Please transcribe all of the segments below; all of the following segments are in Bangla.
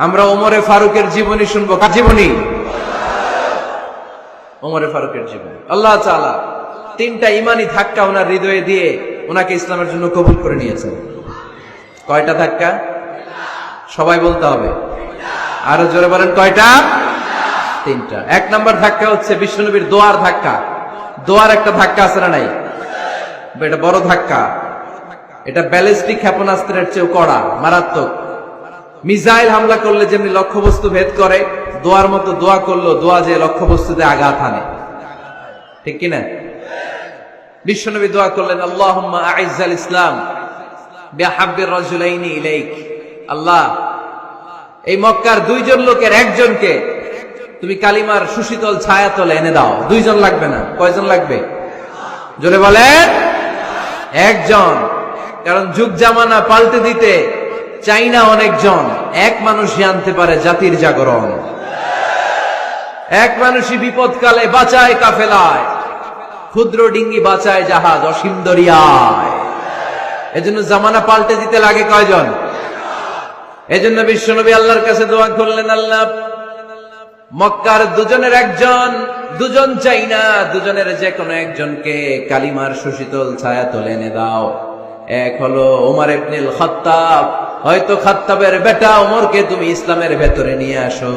আমরা ওমরে ফারুকের জীবনী শুনবো। কার জীবনী? ওমরে ফারুকের জীবনী। আল্লাহ তাআলা তিনটা ইমানি ধাক্কা ওনার হৃদয়ে দিয়ে ওনাকে ইসলামের জন্য কবুল করে নিয়েছেন। কয়টা ধাক্কা? সবাই বলতে হবে, আরো জোরে বলেন কয়টা? তিনটা। এক নম্বর ধাক্কা হচ্ছে বিশ্বনবীর দোয়ার ধাক্কা। দোয়ার একটা ধাক্কা আছে না নাই? এটা বড় ধাক্কা। এটা ব্যালিস্টিক ক্ষেপণাস্ত্রের চেয়েও কড়া, মারাত্মক। মিসাইল হামলা করলে যেমনি লক্ষ্যবস্তু ভেদ করে, দোয়ার মতো দোয়া করলো, দোয়া যে লক্ষ্যবস্তুতে আঘাত হানে, ঠিক কিনা? বিশ্বনবী দোয়া করলেন, আল্লাহুম্মা আইজ্জাল ইসলাম বিহাব্বির রাজুলাইনি ইলাইক। আল্লাহ, এই মক্কার দুইজন লোকের একজনকে তুমি কালিমার সুশীতল ছায়াতলে এনে দাও। দুইজন লাগবে না, কয়জন লাগবে? জোরে বলেন, একজন। কারণ যুগ জামানা পাল্টে দিতে চাই না অনেকজন, এক মানুষই আনতে পারে জাতির জাগরণ। এক মানুষই বিপদকালে বাঁচায় কাফেলায়, ক্ষুদ্র ডিঙ্গি বাঁচায় জাহাজ অসীম দরিয়ায়। এজন্য জামানা পাল্টে দিতে লাগে কয়জন? এজন্য বিশ্বনবী আল্লাহর কাছে দোয়া করলেন, আল্লাহ, মক্কার দুজনের একজন, দুজন চাই না, দুজনের যে কোনো একজনকে কালিমার সুশীতল ছায়া তোলে এনে দাও। এক হলো ওমর ইবনুল খাত্তাব, হয়তো খাত্তাবের বেটা ওমরকে তুমি ইসলামের ভেতরে নিয়ে আসো,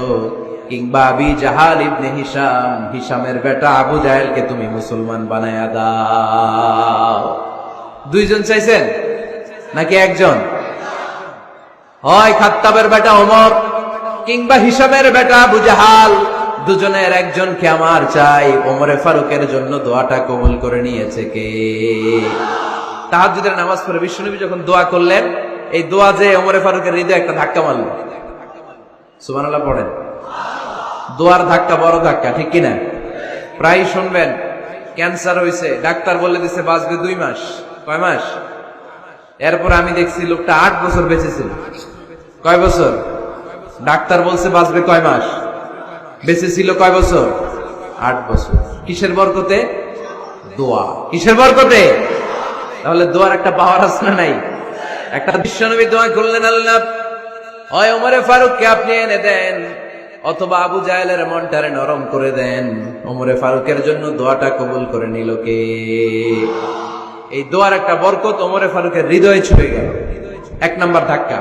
কিংবা আবি জাহাল ইবনে হিশাম, হিশামের বেটা আবু জাহেলকে তুমি মুসলমান বানায়া দাও। দুইজন চাইছেন নাকি একজন? হয় খাত্তাবের বেটা ওমর কিংবা হিশামের বেটা আবু জাহাল, দুজনের একজনকে আমার চাই। ওমরে ফারুকের জন্য দোয়াটা কবুল করে নিয়েছে কে? তাহাজ্জুদের নামাজ পড়ে বিশ্বনবী যখন দোয়া করলেন, এই দোয়া যে ওমরে ফারুকের হৃদয়ে একটা ধাক্কা মারল। সুবহানাল্লাহ পড়েন। দোয়ার ধাক্কা বড় ধাক্কা, ঠিক কিনা? প্রায় শুনবেন ক্যান্সার হয়েছে, ডাক্তার বলে দিছে বাঁচবে 2 মাস। কয় মাস? এরপর আমি দেখছি লোকটা 8 বছর বেঁচে ছিল। কয় বছর? ডাক্তার বলছে বাঁচবে কয় মাস, বেঁচে ছিল কয় বছর? 8 বছর। কিসের বরকতে? দোয়া। কিসের বরকতে? তাহলে দোয়ার একটা পাওয়ার আছে না নাই? একটা বিশ্বনবী দোয়া করলেন, আল্লাহ, হয় ওমরে ফারুককে আপনি এনে দেন, অথবা আবু জাহেলের মনটারে নরম করে দেন। ওমরে ফারুকের জন্য দোয়াটা কবুল করে নিল কে? এই দোয়ার একটা বরকত ওমরে ফারুকের হৃদয়ে ছুঁয়ে গেল। এক নাম্বার ধাক্কা।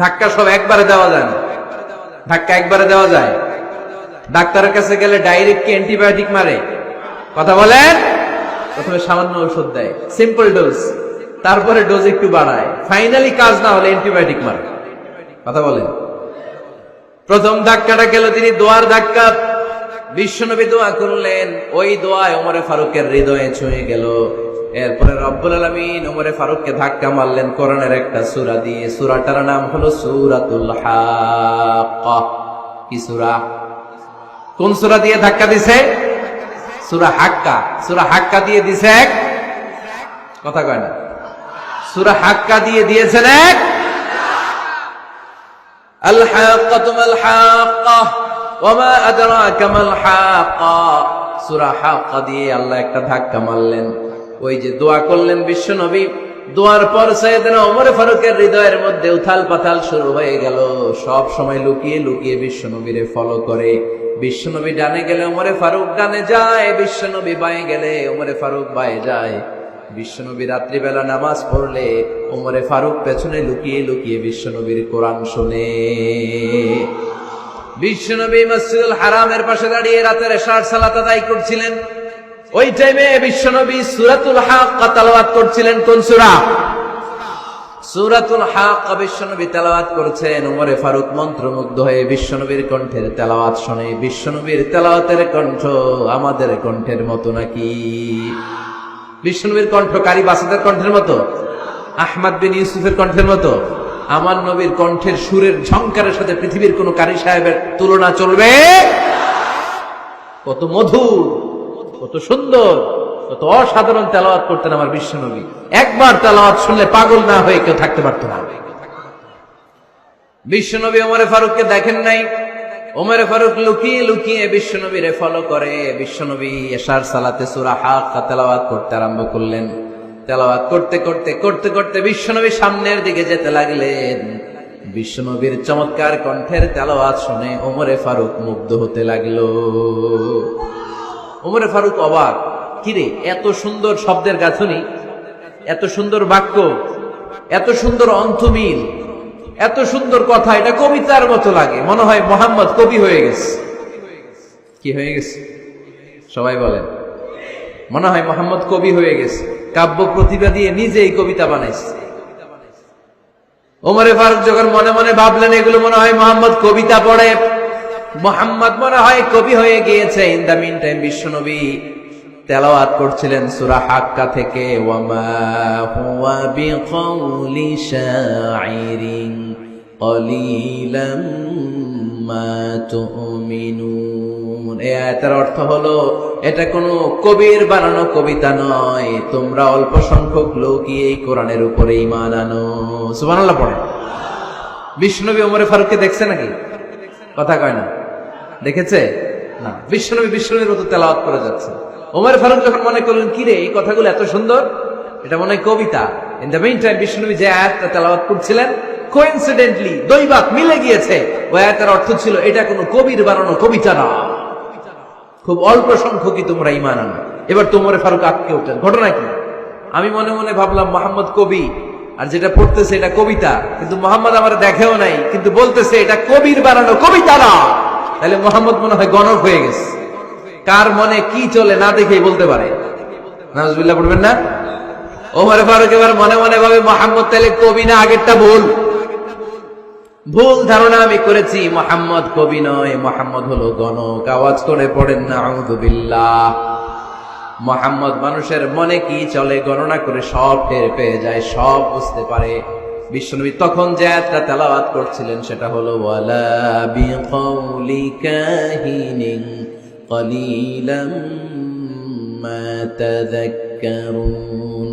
ধাক্কা সব একবারে দেওয়া যায় না। ধাক্কা একবারে দেওয়া যায়? ডাক্তারের কাছে গেলে ডাইরেক্ট কি অ্যান্টিবায়োটিক মারে? কথা বলেন। প্রথমে সামান্য ওষুধ দেয়, সিম্পল ডোজ, তারপরে ডোজ একটু বাড়ায়, ফাইনালি কাজ না হলে অ্যান্টিবায়োটিক মারে। কথা বলেন। প্রথম ধাক্কাটা গেল তিনি দোয়ার ধাক্কা। বিশ্বনবী দোয়া করলেন, ওই দোয়ায় ওমরে ফারুকের হৃদয়ে ছুঁয়ে গেল। এরপরে রব্বুল আলামিন ওমরে ফারুককে ধাক্কা মারলেন কোরআনের একটা সূরা দিয়ে। সূরাটার নাম হলো সূরাতুল হাক্কা। কি সূরা? কোন সূরা দিয়ে ধাক্কা দিছে? সূরা হাক্কা। সূরা হাক্কা দিয়ে দিছে এক, কথা কয় না। সূরা হাক্কা দিয়ে দিয়েছেন এক। আল হাক্কাতু মাল হাক্কা ওয়া মা আদরাকা মাল হাক্কা। সূরা হাক্কা দিয়ে আল্লাহ একটা ধাক্কা মারলেন। ওই যে দোয়া করলেন বিশ্বনবী, দোয়ার পর সাইয়েদনা ওমর ফারুকের হৃদয়ের মধ্যে উথাল পাথাল শুরু হয়ে গেল। সব সময় লুকিয়ে লুকিয়ে বিশ্বনবীরে ফলো করে। বিশ্বনবী ডানে গেলে ওমরে ফারুক ডানে যায়, বিশ্বনবী বাঁয়ে গেলে ওমরে ফারুক বাঁয়ে যায়। বিশ্বনবী রাত্রিবেলা নামাজ পড়লে ওমরে ফারুক পেছনে লুকিয়ে লুকিয়ে বিশ্বনবীর কোরআন শুনে। বিশ্বনবী মসজিদুল হারামের পাশে দাঁড়িয়ে রাতের এশার সালাত আদায় করছিলেন। ওই টাইমে বিশ্বনবী সূরাতুল হাক্কা তেলাওয়াত করছিলেন। কোন সূরা? সূরাতুল হাক্কা বিশ্বনবী তেলাওয়াত করছেন। ওমরে ফারুক মন্ত্রমুগ্ধ হয়ে বিশ্বনবীর কণ্ঠের তেলাওয়াত শুনে। বিশ্বনবীর তেলাওয়াতের কণ্ঠ আমাদের কণ্ঠের মতো নাকি? বিশ্বনবীর কণ্ঠ কারি বাসাদের কণ্ঠের মতো? আহমদ বিন ইউসুফের কণ্ঠের মতো? আমার নবীর কণ্ঠের সুরের ঝংকারের সাথে পৃথিবীর কোন কারি সাহেবের তুলনা চলবে? কত মধুর, কত সুন্দর, কত অসাধারণ তেলাওয়াত করতেন আমার বিশ্বনবী। একবার তেলাওয়াত শুনলে পাগল না হয়ে কেউ থাকতে পারত না। বিশ্বনবী ওমরে ফারুককে দেখেন নাই। ওমরে ফারুক লুকিয়ে লুকিয়ে বিশ্বনবীরে ফলো করে। বিশ্বনবী এশার সালাতে সূরা হাক্কা তেলাওয়াত করতে আরম্ভ করলেন। তেলাওয়াত করতে করতে করতে করতে বিশ্বনবী সামনের দিকে যেতে লাগলেন। বিশ্বনবীর চমৎকার কণ্ঠের তেলাওয়াত শুনে ওমরে ফারুক মুগ্ধ হতে লাগলো। ওমরে ফারুক অবাক, কিরে এত সুন্দর শব্দের গাঁথনি, এত সুন্দর বাক্য, এত সুন্দর অন্তমিল, এত সুন্দর কথা, এটা কবিতার মতো লাগে, মনে হয় মোহাম্মদ কবি হয়ে গেছে। কি হয়ে গেছে সবাই বলেন? মনে হয় মোহাম্মদ কবি হয়ে গেছে, কাব্য প্রতিভা দিয়ে নিজেই কবিতা বানাইছে। ওমরে ফারুক যখন মনে মনে ভাবলেন এগুলো মনে হয় মোহাম্মদ কবিতা পড়ে, মোহাম্মদ মনে হয় কবি হয়ে গিয়েছে। ইন দা মিন টাইম বিশ্বনবী তেলাওয়াত করছিলেন সূরা হাক্কা থেকে, ওয়ামা হুয়া বিকাউলি শাইরিন ক্বালিলাম মা তুমিনুন। এই আয়াতের অর্থ হলো এটা কোনো কবির বানানো কবিতা নয়, তোমরা অল্প সংখ্যক লোকই এই কোরআনের উপরে ঈমান আনো। সুবহানাল্লাহ পড়ে। বিশ্বনবী ওমরে ফারুককে দেখছে নাকি? কথা কয় না, দেখেছে না? বিশ্বনবীর মতো তেলাওয়াত করে যাচ্ছে। ওমর ফারুক যখন মনে করলেন কিরে এই কথাগুলো এত সুন্দর, এটা মনে হয় কবিতা। ইন দ্য মিন টাইম বিশ্বনবী যে আয়াতটা তেলাওয়াত করছিলেন, কোইন্সিডেন্টলি দৈবাত মিলে গিয়েছে। ওই আয়াতের অর্থ ছিল এটা কোনো কবির বানানো কবিতা না, খুব অল্প সংখ্যকই তোমরা ঈমান আনো। এবার তো ওমর ফারুক আটকে উঠলেন, ঘটনা কি? আমি মনে মনে ভাবলাম মোহাম্মদ কবি, আর যেটা পড়তেছে এটা কবিতা, কিন্তু মোহাম্মদ আমার দেখেও নাই, কিন্তু বলতেছে এটা কবির বানানো কবিতা না। তাহলে মোহাম্মদ মনে হয় গণক হয়ে গেছে। কার মনে কি চলে না দেখেই বলতে পারে। নাউজুবিল্লাহ পড়বেন না? ওমর ফারুক এবার মনে মনে ভাবে মোহাম্মদ তাহলে কবি না, আগেরটা ভুল ধারণা আমি করেছি, মোহাম্মদ কবি নয়, মোহাম্মদ হলো গণক। আওয়াজ করে পড়েন না আউযু বিল্লাহ। মোহাম্মদ মানুষের মনে কি চলে গণনা করে সব টের পেয়ে যায়, সব বুঝতে পারে। বিশ্বনবী তখন যে আয়াতটা তেলাওয়াত করছিলেন সেটা হলো ওয়ালা বিকাউলি কাহিনিন ক্বালিলাম মা তাযাক্কারুন।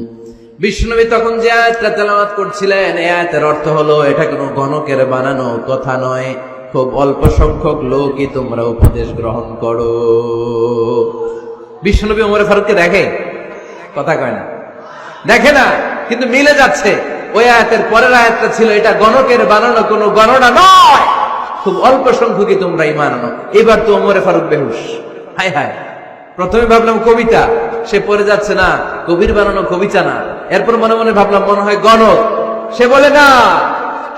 বিশ্বনবী তখন যে আয়াতটা তেলাওয়াত করছিলেন এই আয়াতের অর্থ হলো এটা কোনো গণকের বানানো কথা নয়, খুব অল্প সংখ্যক লোকই তোমরা উপদেশ গ্রহণ করো। বিশ্বনবী ওমর ফারুককে দেখে? কথা কয় না, দেখে না, কিন্তু মিলে যাচ্ছে। ওই আয়াতের পরের আয়াতটা ছিল এটা গণকের বানানো কোনো গণনা নয়, খুব অল্প সংখ্যকই তোমরা ঈমান আনো। এবার তো ওমর ফারুক বেহুশ। হায় হায়, প্রথমে ভাবলাম কবিতা, সে পড়ে যাচ্ছে না কবির বানানো কবিতা না। এরপর মনে মনে ভাবলাম মনে হয় গণক, সে বলে না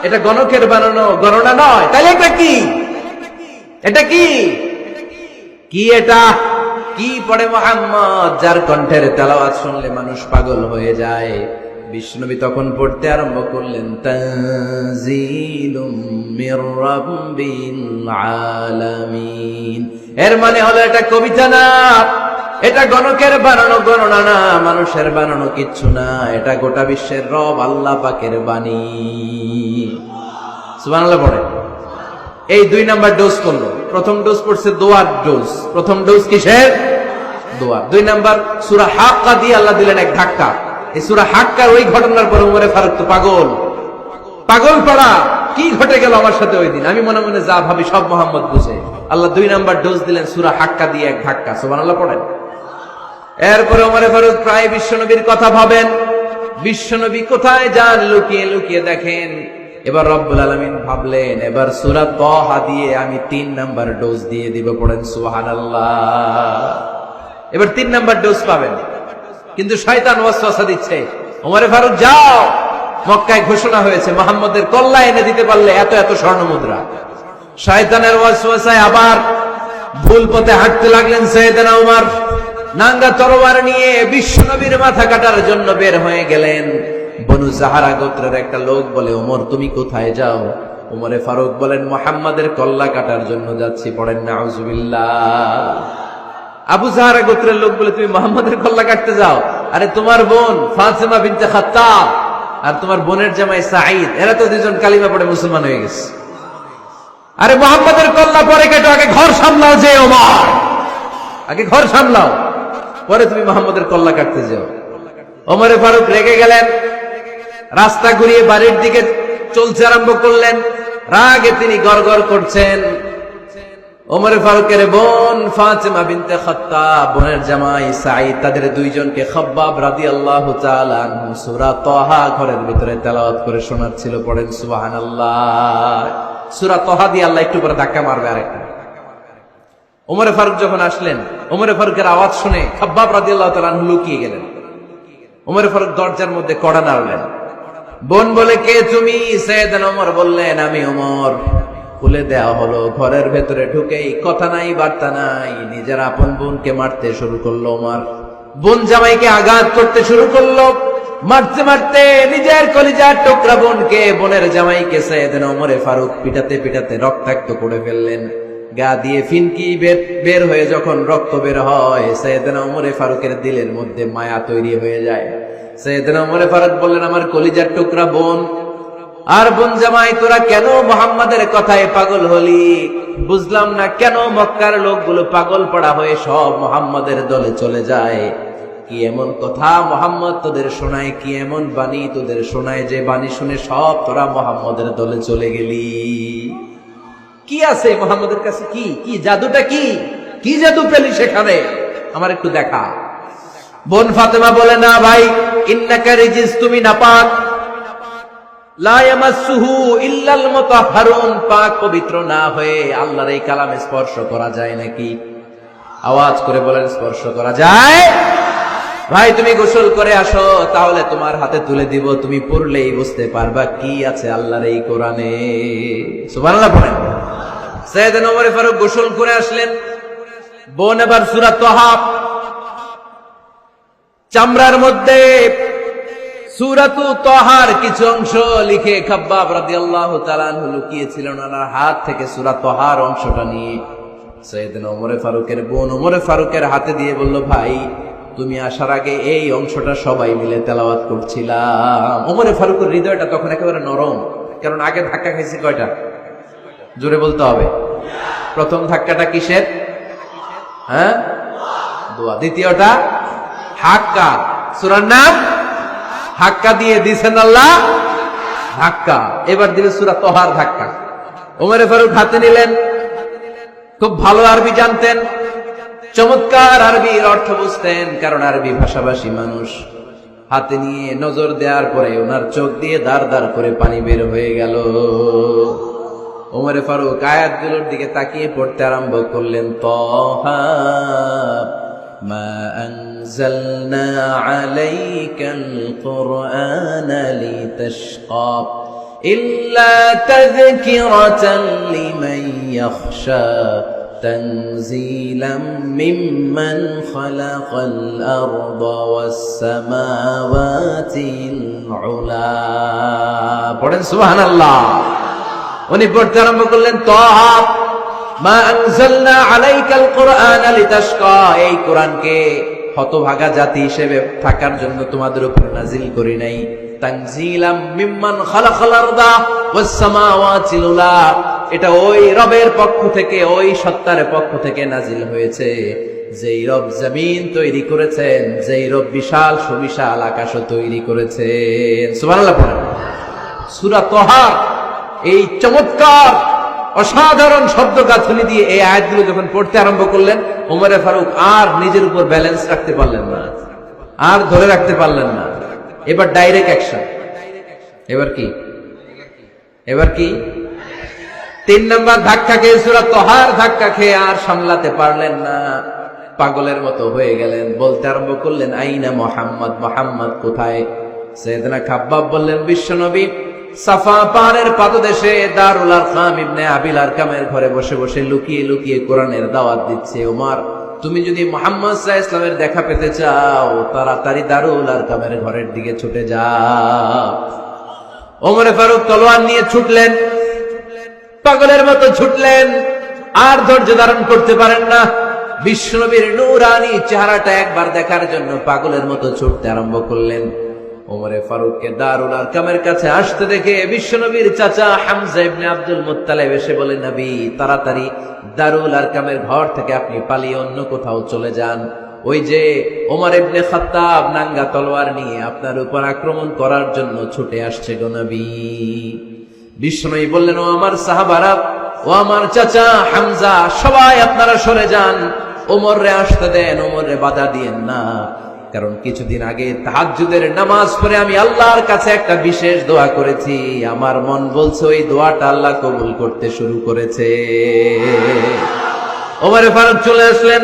এটা গণকের বানানো গণনা নয়। তাহলে এটা কি? এটা কি? কি এটা? কি পড়ে মুহাম্মদ, যার কণ্ঠের তেলাওয়াত শুনলে মানুষ পাগল হয়ে যায়। বিশ্বনবী তখন পড়তে আরম্ভ করলেন তানজিলুম মির রাব্বিল আলামিন। এর মানে হলো এটা কবিতা না, এটা গণকের বানানো গণনা না, মানুষের বানানো কিচ্ছু না, এটা গোটা বিশ্বের রব আল্লাহ পাকের বাণী। সুবহানাল্লাহ পড়ে। এই 2 নাম্বার ডোজ করলো। প্রথম ডোজ পড়ছে দোয়ার ডোজ। প্রথম ডোজ কিসের? দোয়া। 2 নাম্বার সূরা হাক্কা দিয়ে আল্লাহ দিলেন এক ধাক্কা। এই সূরা হাক্কার ওই ঘটনার পর ওমরে ফারুক তো পাগল পড়া, কি ঘটে গেল আমার সাথে ওই দিন, আমি মনে মনে যা ভাবি সব মোহাম্মদ বুঝে। আল্লাহ 2 নাম্বার ডোজ দিলেন সূরা হাক্কা দিয়ে এক ধাক্কা। সুবহানাল্লাহ পড়েন। এরপরে ওমরে ফারুক প্রায় বিশ্বনবীর কথা ভাবেন, বিশ্বনবী কোথায় যান লুকিয়ে লুকিয়ে দেখেন। এবার রব্বুল আলামিন ভাবলেন এবার সূরা তাহা দিয়ে আমি 3 নাম্বার ডোজ দিয়ে দিব। পড়েন সুবহানাল্লাহ। এবার 3 নাম্বার ডোজ পাবেন, কিন্তু শয়তান ওয়াসওয়াসা দিচ্ছে, ওমরে ফারুক যাও, মক্কায় ঘোষণা হয়েছে মুহাম্মদের কল্লা এনে দিতে পারলে এত এত স্বর্ণ মুদ্রা। শয়তানের ওয়াসওয়াসায় আবার ভুল পথে হাঁটতে লাগলেন সাইয়েদনা ওমর। নাঙ্গা তরবার নিয়ে বিশ্বনবীর মাথা কাটার জন্য বের হয়ে গেলেন। বনু জাহারা গোত্রের একটা লোক বলে, ওমর তুমি কোথায় যাও? ওমরে ফারুক বলেন মুহাম্মাদের কল্লা কাটার জন্য যাচ্ছি। পড়েন নাউজুবিল্লাহ। আবু জাহারা গোত্রের লোক বলে তুমি মুহাম্মাদের কল্লা কাটতে যাও? আরে তোমার বোন ফাতিমা বিনতে খাত্তাব আর তোমার বোনের জামাই সাঈদ, এরা তো 2জন কালিমা পড়ে মুসলমান হয়ে গেছে। আরে মুহাম্মাদের কল্লা পরে কেটো, আগে ঘর সামলাও। যে ওমর, আগে ঘর সামলাও, পরে তুমি মুহাম্মাদের কল্লা কাটতে যাও। ওমরে ফারুক রেগে গেলেন, রাস্তা ঘুরিয়ে বাড়ির দিকে চলতে আরম্ভ করলেন। রাগে তিনি গড়গড় করছেন। ওমরে ফারুকের বোন ফাতেমা বিনতে খাত্তাব, বোনের জামাই সাঈদ, তাদের দুইজনকে খাব্বাব রাদিয়াল্লাহু তাআলা আনহু সূরা তাহা ঘরের ভিতরে তেলাওয়াত করে শোনাচ্ছিল। পড়েন সুবহানাল্লাহ। সূরা তাহা দিয়ে আল্লাহ একটু পরে ধাক্কা মারবে আরেকটা। ওমরে ফারুক যখন আসলেন, ওমরে ফারুকের আওয়াজ শুনে খাব্বাব রাদিয়াল্লাহু তাআলা আনহু লুকিয়ে গেলেন। ওমরে ফারুক দরজার মধ্যে কড়া নাড়লেন। বোন বলে, কে তুমি? সাইয়েদনা ওমর বললেন, আমি ওমর। খুলে দেওয়া হলো। ঘরের ভেতরে ঢুকেই কথা নাই বার্তা নাই, নিজের আপন বোনকে মারতে শুরু করলো ওমর। বোন জামাইকে আঘাত করতে শুরু করলো। মারতে মারতে নিজের কলিজার টুকরা বোনকে, বোনের জামাইকে সাইয়েদনা ওমরে ফারুক পিটাতে পিটাতে রক্তাক্ত করে ফেললেন। গা দিয়ে ফিনকি বের হয়ে যখন রক্ত বের হয়, সাইয়েদনা ওমরে ফারুকের দিলের মধ্যে মায়া তৈরি হয়ে যায়। সাইয়েদনা ওমরে ফারুক বললেন, আমার কলিজার টুকরা বোন আর বোন জামাই, তোরা কেন মুহাম্মাদের কথায় পাগল হলি? বুঝলাম না কেন মক্কার লোকগুলো পাগল পড়া হয়ে সব মুহাম্মাদের দলে চলে যায়। কি এমন কথা মুহাম্মদ তোদের শোনায়, কি এমন বাণী তোদের শোনায় যে বাণী শুনে সব তোরা মুহাম্মাদের দলে চলে গেলি? কি আছে মুহাম্মাদের কাছে? কি কি জাদুটা? কি কি জাদু পেলি সেখানে? আমার একটু দেখা। বোন ফাতেমা বলে, না ভাই, ইন্নাকা রিজিস, তুমি নাপাক। লা ইয়ামাসসুহু ইল্লাল মুতাহহারুন, পাক পবিত্র না হয়ে আল্লাহর এই কালামে স্পর্শ করা যায় নাকি? আওয়াজ করে বলেন, স্পর্শ করা যায়? ভাই তুমি গোসল করে আসো, তাহলে তোমার হাতে তুলে দিব, তুমি পড়লেই বুঝতে পারবা কি আছে আল্লাহর এই কোরআনে। সুবহানাল্লাহ পড়েন। সাইয়েদনা ওমর ফারুক গোসল করে আসলেন। বোন এবার সূরা তাহা চামড়ার মধ্যে সূরাতু তাহার কিছু অংশ লিখে খাব্বাব রাদিয়াল্লাহু তাআলা আনহু লুকিয়েছিলেন। ওনার হাত থেকে সূরা তাহার অংশটা নিয়ে সাইয়েদনা ওমর ফারুকের বোন ওমর ফারুকের হাতে দিয়ে বলল, ভাই তুমি আসার আগে এই অংশটা সবাই মিলে তেলাওয়াত করছিলাম। ওমর ফারুকের হৃদয়টা তখন একেবারে নরম, কারণ আগে ধাক্কা খাইছে কয়টা? জোরে বলতে হবে। প্রথম ধাক্কাটা কিসের? হ্যাঁ, দোয়া। দ্বিতীয়টা হাক্কা, সূরার নাম হাক্কা দিয়ে দিয়েছেন আল্লাহ ধাক্কা। এবার দিবে সূরা তাহার ধাক্কা। ওমর ফারুক হাতে নিলেন। খুব ভালো আরবি জানতেন, চমৎকার আরবির অর্থ বুঝতেন, কারণ আরবি ভাষাভাষী মানুষ। হাতে নিয়ে নজর দেওয়ার পরে ওনার চোখ দিয়ে দাঁড় দাঁড় করে পানি বের হয়ে গেল। ওমর ফারুক আয়াতগুলোর দিকে তাকিয়ে পড়তে আরম্ভ করলেন। তাহা মা আনজালনা আলাইকাল কুরআনা লিতাশকা ইল্লা তাযকিরাতান লিমান ইয়াখশা তানজিলাম মিম্মান খালাকাল আরদা ওয়াস সামাওয়াতিল উলা। পড়েন সুবহানাল্লাহ। উনি পড়তে আরম্ভ করলেন, তাহা মা আনজালনা আলাইকাল কুরআনা লিতাশকা, এই কোরআনকে হতভাগা জাতি হিসেবে থাকার জন্য তোমাদের উপর নাজিল করি নাই। তানজিলাম মিম্মান খালাকাল আরদা ওয়াস সামাওয়াতিল উলা, এটা ওই রবের পক্ষ থেকে, ওই সত্তার পক্ষ থেকে নাজিল হয়েছে যেই রব জমিন তৈরি করেছেন, যেই রব বিশাল সুবিশাল আকাশও তৈরি করেছেন। সুবহানাল্লাহ পড়েন। সূরা তাহা এই চমৎকার অসাধারণ শব্দ গাঁথনি দিয়ে এই আয়াতগুলো যখন পড়তে আরম্ভ করলেন, ওমর ফারুক আর নিজের উপর ব্যালেন্স রাখতে পারলেন না, আর ধরে রাখতে পারলেন না। এবার ডাইরেক্ট অ্যাকশন। এবার কি? এবার কি? 3 নাম্বার ধাক্কা খেয়ে, সূরা তাহার ধাক্কা খেয়ে আর সামলাতে পারলেন না, পাগলের মতো হয়ে গেলেন। বলতে আরম্ভ করলেন, আইনা মুহাম্মদ, মুহাম্মদ কোথায়? সাইয়েদনা খাব্বাব বললেন, বিশ্বনবী সাফা পাহাড়ের পাদদেশে দারুল আরকাম ইবনে আবিল আরকামের ঘরে বসে বসে লুকিয়ে লুকিয়ে কোরআনের দাওয়াত দিচ্ছে। ওমর, তুমি যদি মুহাম্মদ সাল্লাল্লাহু আলাইহি ওয়াসাল্লামের দেখা পেতে চাও, তাড়াতাড়ি দারুল আরকামের ঘরের দিকে ছুটে যাও। ওমর ফারুক তলোয়ার নিয়ে ছুটলেন, পাগলের মতো ছুটলেন, আর ধৈর্য ধারণ করতে পারেন না। বিশ্বনবীর নূরানী চেহারাটা একবার দেখার জন্য পাগলের মতো ছুটতে আরম্ভ করলেন। ওমর ফারুককে দারুল আরকামের কাছে আসতে দেখে বিশ্বনবীর চাচা হামজা ইবনে আব্দুল মুত্তালিব এসে বলে, নবী তাড়াতাড়ি দারুল আরকামের ঘর থেকে আপনি পালিয়ে অন্য কোথাও চলে যান। ওই যে ওমর ইবনে খাত্তাব নাঙ্গা তলোয়ার নিয়ে আপনার উপর আক্রমণ করার জন্য ছুটে আসছে গো নবী। বিশ্বনবী বললেন, ও আমার সাহাবারা, ও আমার চাচা হামজা, সবাই আপনারা সরে যান, ওমরে আসতে দেন, ওমরে বাধা দিয়েন না। কারণ কিছুদিন আগে তাহাজ্জুদের নামাজ পড়ে আমি আল্লাহর কাছে একটা বিশেষ দোয়া করেছি, আমার মন বলছে ওই দোয়াটা আল্লাহ কবুল করতে শুরু করেছে। ওমরে ফারুক চলে আসলেন,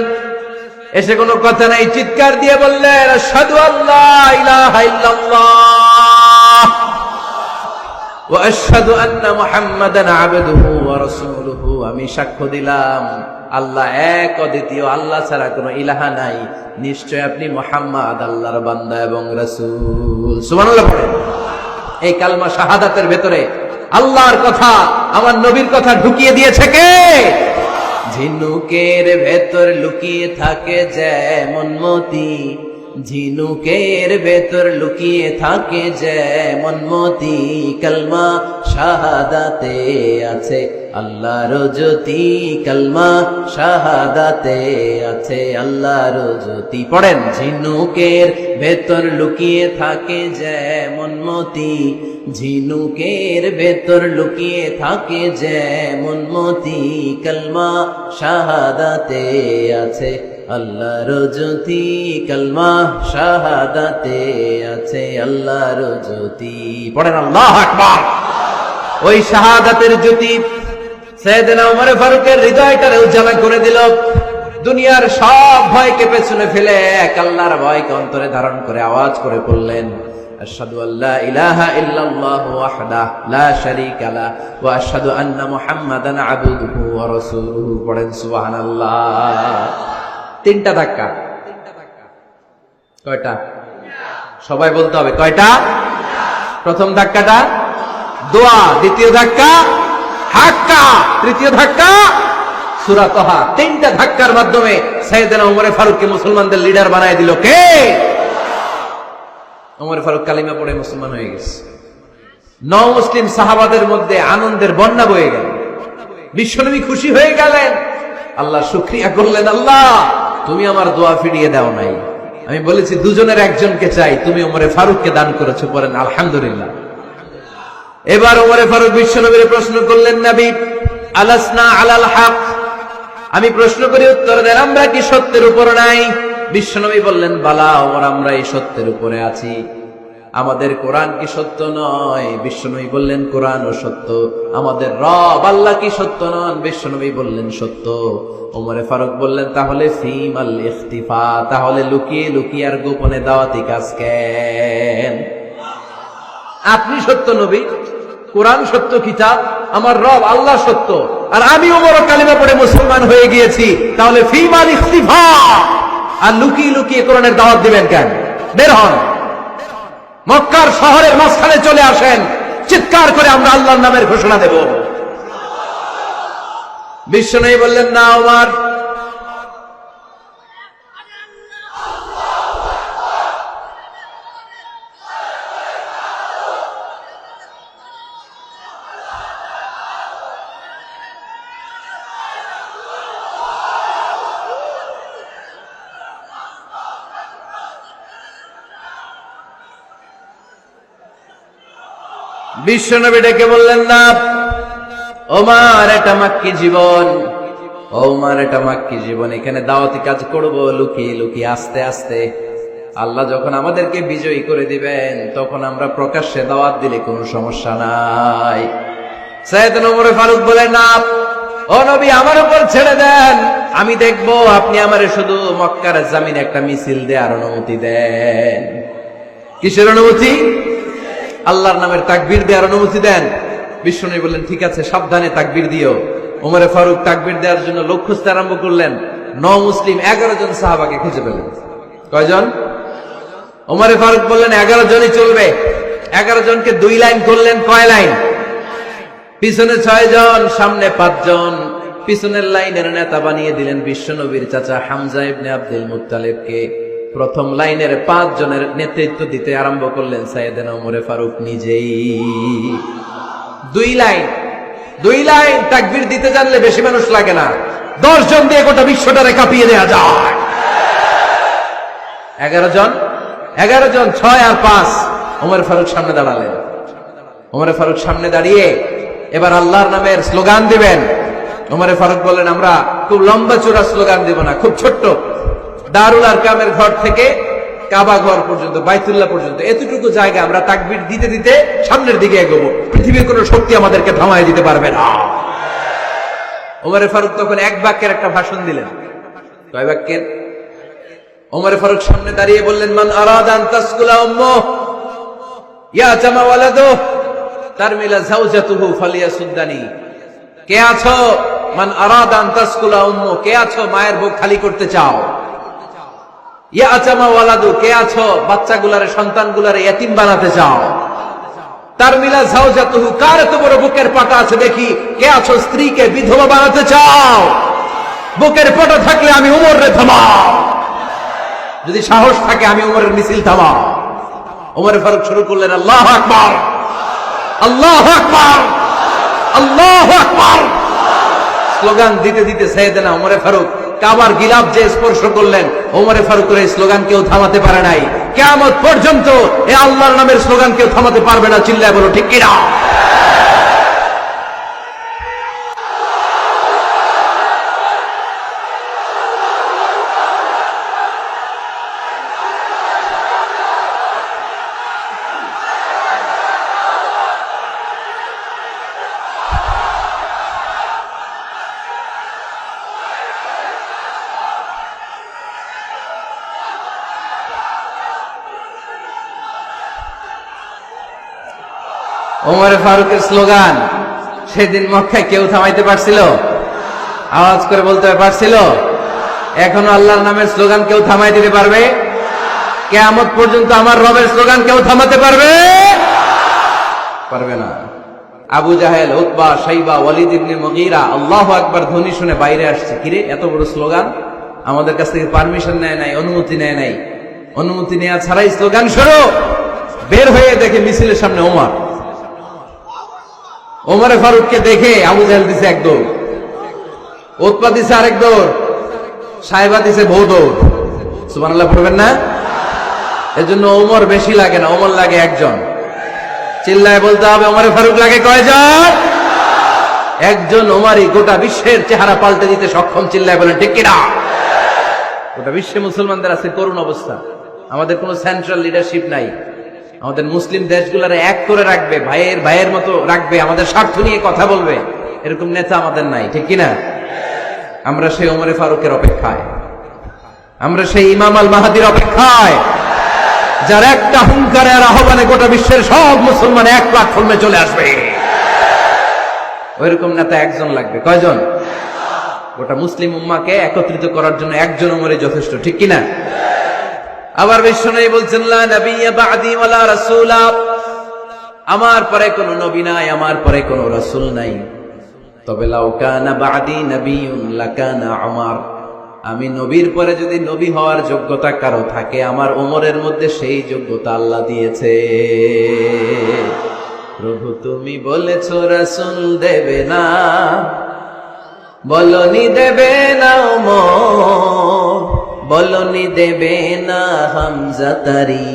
এসে কোনো কথা নাই, চিৎকার দিয়ে বললেন, আশহাদু আল্লা ইলাহা ইল্লাল্লাহ ওয়া আশহাদু আন্না মুহাম্মাদান আবদুহু ওয়া রাসূলুহু। আমি সাক্ষ্য দিলাম আল্লাহ এক, অদ্বিতীয়, আল্লাহ ছাড়া কোনো ইলাহা নাই, নিশ্চয় আপনি মুহাম্মদ আল্লাহর বান্দা এবং রাসূল। সুবহানাল্লাহ পড়েন। এই কালমা শাহাদাতের ভেতরে আল্লাহর কথা, আমার নবীর কথা ঢুকিয়ে দিয়েছে কে? ঝিনুকের ভেতর লুকিয়ে থাকে যেমন মতি, ঝিনুকের ভেতর লুকিয়ে থাকে যেমন মতি, কালমা শাহাদাতে আছে আল্লাহর জ্যোতি, কালমা শাহাদাতে আছে আল্লাহর জ্যোতি। পড়েন, ঝিনুকের ভেতর লুকিয়ে থাকে যেমন মতি, ঝিনুকের ভেতর লুকিয়ে থাকে যেমন মতি, কালমা শাহাদাতে আছে আল্লাহর জ্যোতি, কালমা শাহাদাতে আছে আল্লাহর জ্যোতি। পড়েন আল্লাহু আকবার। ওই শাহাদাতের জ্যোতি সাইয়েদনা ওমর ফারুকের হৃদয়টারে উজ্জ্বল করে দিল। দুনিয়ার সব ভয়কে পেছনে ফেলে এক আল্লাহর ভয়কে অন্তরে ধারণ করে আওয়াজ করে বললেন, আশহাদু আল্লা ইলাহা ইল্লাল্লাহু ওয়াহদাহু লা শারীকা লাহু ওয়া আশহাদু আন্না মুহাম্মাদান আবদুহু ওয়া রাসূলুহু। পড়েন সুবহানাল্লাহ। তিনটা ধাক্কা। কয়টা? সবাই বলতে হবে কয়টা? প্রথম ধাক্কাটা দোয়া, দ্বিতীয় ধাক্কা হাক্কা, তৃতীয় ধাক্কা সূরা তাহা। তিনটা ধাক্কার মাধ্যমে সাইয়েদনা ওমর ফারুককে মুসলমানদের লিডার বানায় দিল কে? ওমর ফারুক কালিমা পড়ে মুসলমান হয়ে গেছে। নও মুসলিম সাহাবাদের মধ্যে আনন্দের বন্যা বয়ে গেল। বিশ্বনবী খুশি হয়ে গেলেন, আল্লাহ শুকরিয়া করলেন, আল্লাহ তুমি আমার দোয়া ফিরিয়ে দাও নাই। আমি বলেছি দুজনের একজনকে চাই, তুমি ওমরে ফারুককে দান করেছো। পড়েন আলহামদুলিল্লাহ। এবার ওমরে ফারুক বিশ্বনবীর প্রশ্ন করলেন, নবী আলাসনা আলাল হক, আমি প্রশ্ন করি উত্তর দেন, আমরা কি সত্যের উপর নাই? বিশ্বনবী বললেন, বালা ওমর, আমরা এই সত্যের উপরে আছি। আমাদের কোরআন কি সত্য নয়? বিশ্বনবী বললেন, কোরআনও সত্য। আমাদের রব আল্লাহ কি সত্য নন? বিশ্বনবী বললেন, সত্য। ওমরে ফারুক বললেন, তাহলে ফিমাল ইখতিফা, তাহলে লুকিয়ে লুকিয়ে আর গোপনে দাওয়াতি কাজ কেন? আপনি সত্য নবী, কোরআন সত্য কিতাব, আমার রব আল্লাহ সত্য, আর আমি ওমর কালিমা পড়ে মুসলমান হয়ে গিয়েছি, তাহলে ফিমাল ইখতিফা, আর লুকিয়ে লুকিয়ে কোরআনের দাওয়াত দিবেন কেন? বের হন, মক্কার শহরের মাঝখানে চলে আসেন, চিৎকার করে আমরা আল্লাহর নামের ঘোষণা দেব। বিশ্বনবী বললেন, না ওমর, বিশ্বনবী ডেকে বললেন, না ওমর, এটা মাক্কি জীবন, ওমর এটা মাক্কি জীবন, এখানে দাওয়াতি কাজ করব লুকিয়ে লুকিয়ে, আস্তে আস্তে। আল্লাহ যখন আমাদেরকে বিজয়ী করে দিবেন তখন আমরা প্রকাশ্যে দাওয়াত দিলে কোনো সমস্যা নাই। সাইয়েদনা ওমর ফারুক বলেন, না ও নবী, আমার উপর ছেড়ে দেন, আমি দেখব, আপনি আমারে শুধু মক্কার জমিনে একটা মিছিল দেওয়ার অনুমতি দেন। কিসের অনুমতি? আল্লাহর নামের তাকবীর দেওয়ার অনুমতি দেন। বিশ্বনবী বললেন, ঠিক আছে, সাবধানে তাকবীর দিও। ওমরে ফারুক তাকবীর দেওয়ার জন্য লোক খুঁজতে আরম্ভ করলেন। নও মুসলিম 11 জন সাহাবাকে খুঁজে পেলেন। কয়জন? ওমরে ফারুক বললেন 11 জনই চলবে। 11 জনকে 2 লাইন করলেন। কয় লাইন? পিছনে 6 জন, সামনে 5 জন। পিছনের লাইনের নেতা বানিয়ে দিলেন বিশ্বনবীর চাচা হামজা ইবনে আব্দুল মুত্তালিবকে। প্রথম লাইনের 5 জনের নেতৃত্ব দিতে আরম্ভ করলেন সাইয়েদনা ওমরে ফারুক নিজেই। 2 লাইন তাকবীর দিতে জানলে বেশি মানুষ লাগে না, 10 জন দিয়ে গোটা বিশ্বটারে কাঁপিয়ে দেয়া যায়। 11 জন 6 আর 5। ওমর ফারুক সামনে দাঁড়ালেন। ওমর ফারুক সামনে দাঁড়িয়ে এবার আল্লাহর নামের স্লোগান দিবেন, ওমরে ফারুক বললেন, আমরা খুব লম্বা চূড়া স্লোগান দেব না, খুব ছোট্ট, দারুল আরকামের ঘর থেকে কাবা ঘর পর্যন্ত, বাইতুল্লাহ পর্যন্ত এতটুকু জায়গা আমরা তাকবীর দিতে দিতে সামনের দিকে এগোবো, পৃথিবীর কোন শক্তি আমাদেরকে থামায় দিতে পারবে না। ওমরে ফারুক তখন এক বাক্যের একটা ভাষণ দিলেন। কয় বাক্যের? ওমরে ফারুক সামনে দাঁড়িয়ে বললেন, মান আরাদা আন তাসকুলা উম্মুহু ইয়া জামা ওয়ালাদুহু তারমিলা যাওজাতুহু ফালিয়াসুদ্দানি। কে আছো? মান আরাদা আন তাসকুলা উম্মুহু, কে আছো মায়ের বুক খালি করতে চাও? ইয়া জামা ওয়ালাদু, কে আছো বাচ্চাগুলারে, সন্তানগুলারে ইতিম বানাতে চাও? তারমিলা যাওজাতুহু, কার এত বড় বুকের পাটা আছে দেখি, কে আছো স্ত্রীকে বিধবা বানাতে চাও? বুকের পাটা থাকলে আমি উমরে থামাও, যদি সাহস থাকে আমি উমরের মিছিল থামাও। ওমরে ফারুক শুরু করলেন, আল্লাহু আকবার, আল্লাহু আকবার, আল্লাহু আকবার। স্লোগান দিতে দিতে সাইয়েদনা ওমরে ফারুক কাবার গিলাফ যে স্পর্শ করলেন, ওমরে ফারুকের এই স্লোগান কেউ থামাতে পারে নাই। কিয়ামত পর্যন্ত এই আল্লাহর নামের স্লোগান কেউ থামাতে পারবে না। চিল্লায় বলো ঠিক কিনা? ওমরে ফারুকের স্লোগান সেদিন মক্কায় কেউ থামাইতে পারছিল? আওয়াজ করে বলতে পারছিল? এখনো আল্লাহর নামের স্লোগান কেউ থামাই দিতে পারবে? কিয়ামত পর্যন্ত আমার রবের স্লোগান কেউ থামাতে পারবে? পারবে না। আবু জাহেল, উতবা, শাইবা, ওয়ালিদ ইবনে মুগীরা আল্লাহু আকবার ধ্বনি শুনে বাইরে আসছে। কিরে, এত বড় স্লোগান, আমাদের কাছ থেকে পারমিশন নেয় নাই, অনুমতি নেয় নাই। অনুমতি নেওয়া ছাড়াই স্লোগান শুরু। বের হয়ে দেখে মিছিলের সামনে ওমর। ওমরে ফারুককে দেখে আবু জাহেল দিছে এক দৌড়, উতবা দিছে আরেক দৌড়, সাইবা দিছে বহু দৌড়। সুবহানাল্লাহ পড়বেন না? এজন্য ওমর বেশি লাগে না, ওমর লাগে একজন। চিল্লায় বলতে হবে, ওমরে ফারুক লাগে কয়জন? একজন। ওমরই গোটা বিশ্বের চেহারা পাল্টে দিতে সক্ষম। চিল্লায় বলেন ঠিক কিনা? গোটা বিশ্বে মুসলমানদের আছে করুণ অবস্থা। আমাদের কোনো সেন্ট্রাল লিডারশিপ নাই। আমাদের মুসলিম দেশগুলোর এক করে রাখবে, ভাইয়ের ভাইয়ের মতো রাখবে, আমাদের স্বার্থ নিয়ে কথা বলবে, এরকম নেতা আমাদের নাই। ঠিক কিনা? আমরা সেই ওমরে ফারুকের অপেক্ষায়, আমরা সেই ইমাম আল মাহাদির অপেক্ষায়, যার একটা হুঙ্কারে আর আহ্বানে গোটা বিশ্বের সব মুসলমান এক প্ল্যাটফর্মে চলে আসবে। ওইরকম নেতা একজন লাগবে। কয়জন? গোটা মুসলিম উম্মাকে একত্রিত করার জন্য একজন ওমরে যথেষ্ট। ঠিক কিনা? আবার বিশ্বনবী বলছেন, লা নাবিয়্যা বা'দি ওয়ালা রাসূলা, আমার পরে কোন নবী নাই, আমার পরে কোন রাসূল নাই। তবে লাউ কানা বা'দি নাবিয়্যুন লাকানা উমর, আমি নবীর পরে যদি নবী হওয়ার যোগ্যতা কারো থাকে, আমার ওমরের মধ্যে সেই যোগ্যতা আল্লাহ দিয়েছে। প্রভু তুমি বলেছো রাসূল দেবে না, বলনি দেবে না ওমর, বলনি দেবে না হামজা তারি,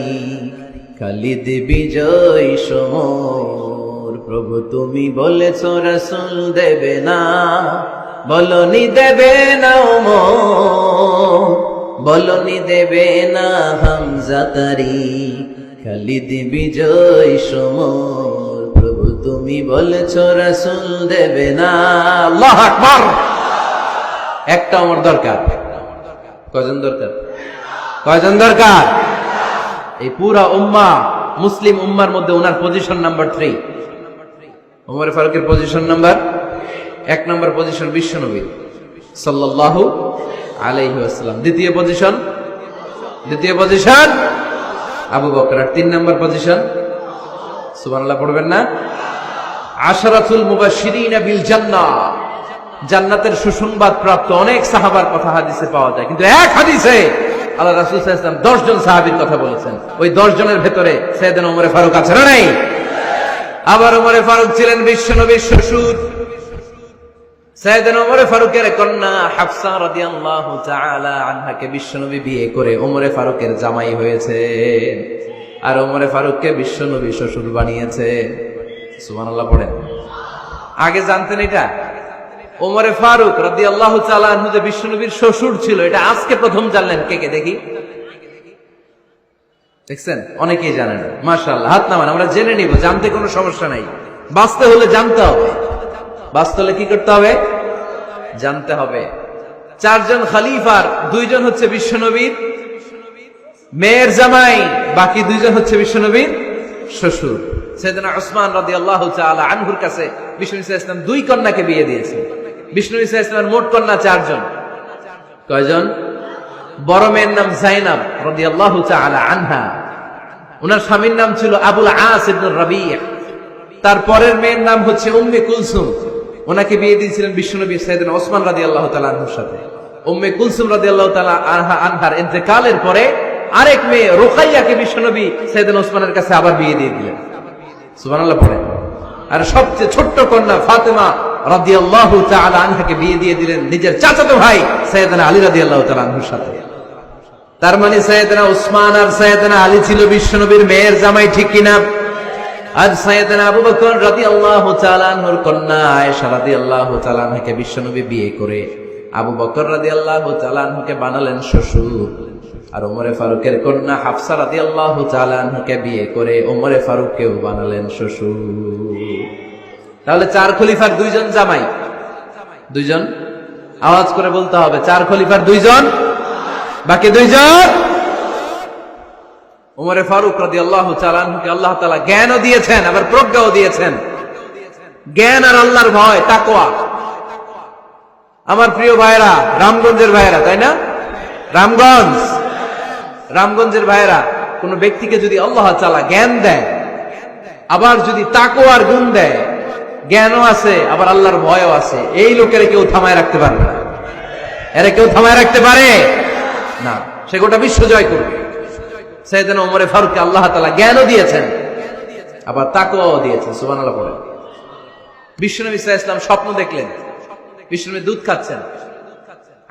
খালিদ বিজয় সমর। প্রভু তুমি বলেছো রাসূল দেবে না, বলনি দেবে না ওমর, বলনি দেবে না হামজা তারি, খালিদ বিজয় সমর। প্রভু তুমি বলেছো রাসূল দেবে না। আল্লাহু আকবার। একটা ওমর দরকার। কয়জন দরকার? কয়জন দরকার? এই পুরা উম্মাহ, মুসলিম উম্মার মধ্যে ওনার পজিশন নাম্বার 3। ওমর ফারুকের পজিশন নাম্বার 1 নম্বর পজিশন বিশ্বনবী সাল্লাল্লাহু আলাইহি ওয়াসাল্লাম। দ্বিতীয় পজিশন আবু বকর। আর 3 নম্বর পজিশন, সুবহানাল্লাহ পড়বেন না? আশরাতুল মুবাশশিরিন বিল জান্নাহ, জান্নাতের সুসংবাদ প্রাপ্ত অনেক সাহাবার কথা হাদিসে পাওয়া যায়, কিন্তু এক হাদিসে আল্লাহ রাসূল সাল্লাল্লাহু আলাইহি ওয়াসাল্লাম 10 জন সাহাবীর কথা বলেছেন। ওই 10 জনের ভেতরে সাইয়েদনা ওমর ফারুক আছে না নাই? আবার ওমর ফারুক ছিলেন বিশ্বনবীর শ্বশুর। সাইয়েদনা ওমর ফারুকের কন্যা হাফসা রাদিয়াল্লাহু তাআলা আনহাকে বিশ্বনবী বিয়ে করে ওমর ফারুকের জামাই হয়েছে, আর ওমর ফারুককে বিশ্বনবী শ্বশুর বানিয়েছে। সুবহানাল্লাহ পড়েন। আগে জানতেন এটা? ওমরে ফারুক রাদিয়াল্লাহু তাআলা আনহু যে বিশ্বনবীর শ্বশুর ছিল, এটা আজকে প্রথম জানলেন। কে কে দেখি? দেখছেন, অনেকেই জানে না। মাশাআল্লাহ, হাত নামান, আমরা জেনে নিব, জানতে কোনো সমস্যা নাই। বাঁচতে হলে জানতে হবে, বাঁচতে হলে কি করতে হবে? জানতে হবে। 4 জন খলিফার 2 জন হচ্ছে বিশ্বনবীর মেয়ের জামাই, বাকি 2 জন হচ্ছে বিশ্বনবীর শ্বশুর। সাইয়েদনা উসমান রাদিয়াল্লাহু তাআলা আনহুর কাছে বিশ্বনবী সাল্লাল্লাহু আলাইহি ওয়াসাল্লাম 2 কন্যাকে বিয়ে দিয়েছেন। বিশ্বনবী সাল্লাল্লাহু আলাইহি ওয়াসাল্লামের মোট কন্যা 4 জন। কয়জন? বড় মেয়ের নাম যায়েনব রাদিয়াল্লাহু তাআলা আনহা, ওনার স্বামীর নাম ছিল আবুল আস ইবনে রাবি'। তার পরের মেয়ের নাম হচ্ছে উম্মে কুলসুম, ওনাকে বিয়ে দিয়েছিলেন বিশ্বনবী সাইয়েদনা ওসমান রাদিয়াল্লাহু তাআলা আনহুর সাথে। উম্মে কুলসুম রাদিয়াল্লাহু তাআলা আনহার ইন্তেকালের পরে আরেক মেয়ে রুকাইয়াকে বিশ্বনবী সাইয়েদনা ওসমানের কাছে আবার বিয়ে দিয়ে দিলেন। সুবহানাল্লাহ পড়েন। আর সবচেয়ে ছোট্ট কন্যা ফাতেমা রাদিয়াল্লাহু তাআলা আনহাকে বিয়ে দিয়ে দিলেন নিজের চাচাতো ভাই সাইয়েদনা আলী রাদিয়াল্লাহু তাআলা আনহুর সাথে। তার মানে সাইয়েদনা ওসমান আর সাইয়েদনা আলী ছিল বিশ্বনবীর মেয়ের জামাই, ঠিক কিনা? আজ সাইয়েদনা আবু বকর রাদিয়াল্লাহু তাআলা আনহুর কন্যা আয়েশা রাদিয়াল্লাহু তাআলা আনহাকে বিশ্বনবী বিয়ে করে আবু বকর রাদিয়াল্লাহু তাআলা আনহুকে বানালেন শ্বশুর। আর ওমরে ফারুকের কন্যা হাফসা রাদিয়াল্লাহু তাআলা আনহাকে বিয়ে করে ওমরে ফারুককেও বানালেন শ্বশুর। তাহলে 4 খলিফার 2 জন জামাই। 2 জন, আওয়াজ করে বলতে হবে, 4 খলিফার 2 জন, বাকি 2 জন। ওমরে ফারুক রাদিয়াল্লাহু তাআলা আনহুকে আল্লাহ তাআলা জ্ঞানও দিয়েছেন, আবার প্রজ্ঞাও দিয়েছেন। জ্ঞান আর আল্লাহর ভয়, তাকওয়া। আমার প্রিয় ভাইরা, রামগঞ্জের ভাইরা, তাই না? রামগঞ্জের ভাইরা, কোন ব্যক্তিকে যদি আল্লাহ তাআলা জ্ঞান দেয়, আবার যদি তাকওয়ার গুণ দেয়, জ্ঞানও আছে আবার আল্লাহর ভয়ও আছে, এই লোকের কেউ থামায় রাখতে পারবে না। এরা কেউ থামায় রাখতে পারে না, সে গোটা বিশ্ব জয় করবে। সাইয়েদনা ওমরে ফারুককে আল্লাহ তাআলা জ্ঞানও দিয়েছেন, আবার তাকওয়াও দিয়েছেন। সুবহানাল্লাহ পড়েন। বিশ্বনবী সাল্লাল্লাহু আলাইহি ওয়াসাল্লাম স্বপ্ন দেখলেন, বিশ্বনবী দুধ খাচ্ছেন,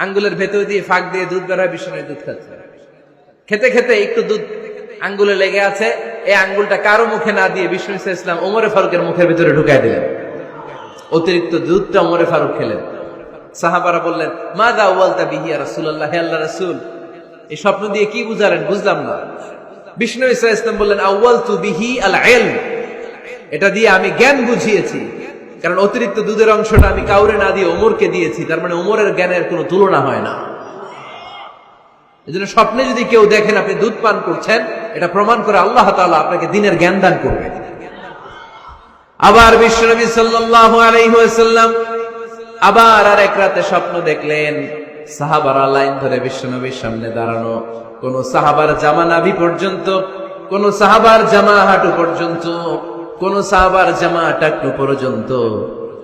আঙ্গুলের ভেতর দিয়ে ফাঁক দিয়ে দুধ বের হয়, বিশ্বনবী দুধ খাচ্ছেন। খেতে খেতে একটু দুধ আঙ্গুলে লেগে আছে, এই আঙ্গুলটা কারো মুখে না দিয়ে বিশ্বনবী সাল্লাল্লাহু আলাইহি ওয়াসাল্লাম ওমরে ফারুকের মুখের ভিতরে ঢুকাই দিলেন। অতিরিক্ত দুধটা ওমরে ফারুক খেলেন। সাহাবারা বললেন, মাযা ওয়ালতা বিহি ইয়া রাসূলুল্লাহ, হে আল্লাহর রাসূল, এই স্বপ্ন দিয়ে কি বুঝালেন? বুঝলাম না। বিশ্বনবী সাল্লাল্লাহু আলাইহি ওয়াসাল্লাম বললেন, আউয়ালতু বিহি আল ইলম, এটা দিয়ে আমি জ্ঞান বুঝিয়েছি, কারণ অতিরিক্ত দুধের অংশটা আমি কাউরে না দিয়ে ওমরকে দিয়েছি, তার মানে ওমরের জ্ঞানের কোনো তুলনা হয় না। এজন্য স্বপ্নে যদি কেউ দেখেন আপনি দুধ পান করছেন, এটা প্রমাণ করে আল্লাহ তাআলা আপনাকে দ্বীনের জ্ঞান দান করবেন। আবার বিশ্বনবী সাল্লাল্লাহু আলাইহি ওয়াসাল্লাম আবার আরেক রাতে স্বপ্ন দেখলেন, সাহাবারা লাইন ধরে বিশ্বনবীর সামনে দাঁড়ানো, কোন সাহাবার জামা নাভি পর্যন্ত, কোন সাহাবার জামা হাঁটু পর্যন্ত, কোন সাহাবার জামা টাকনু পর্যন্ত,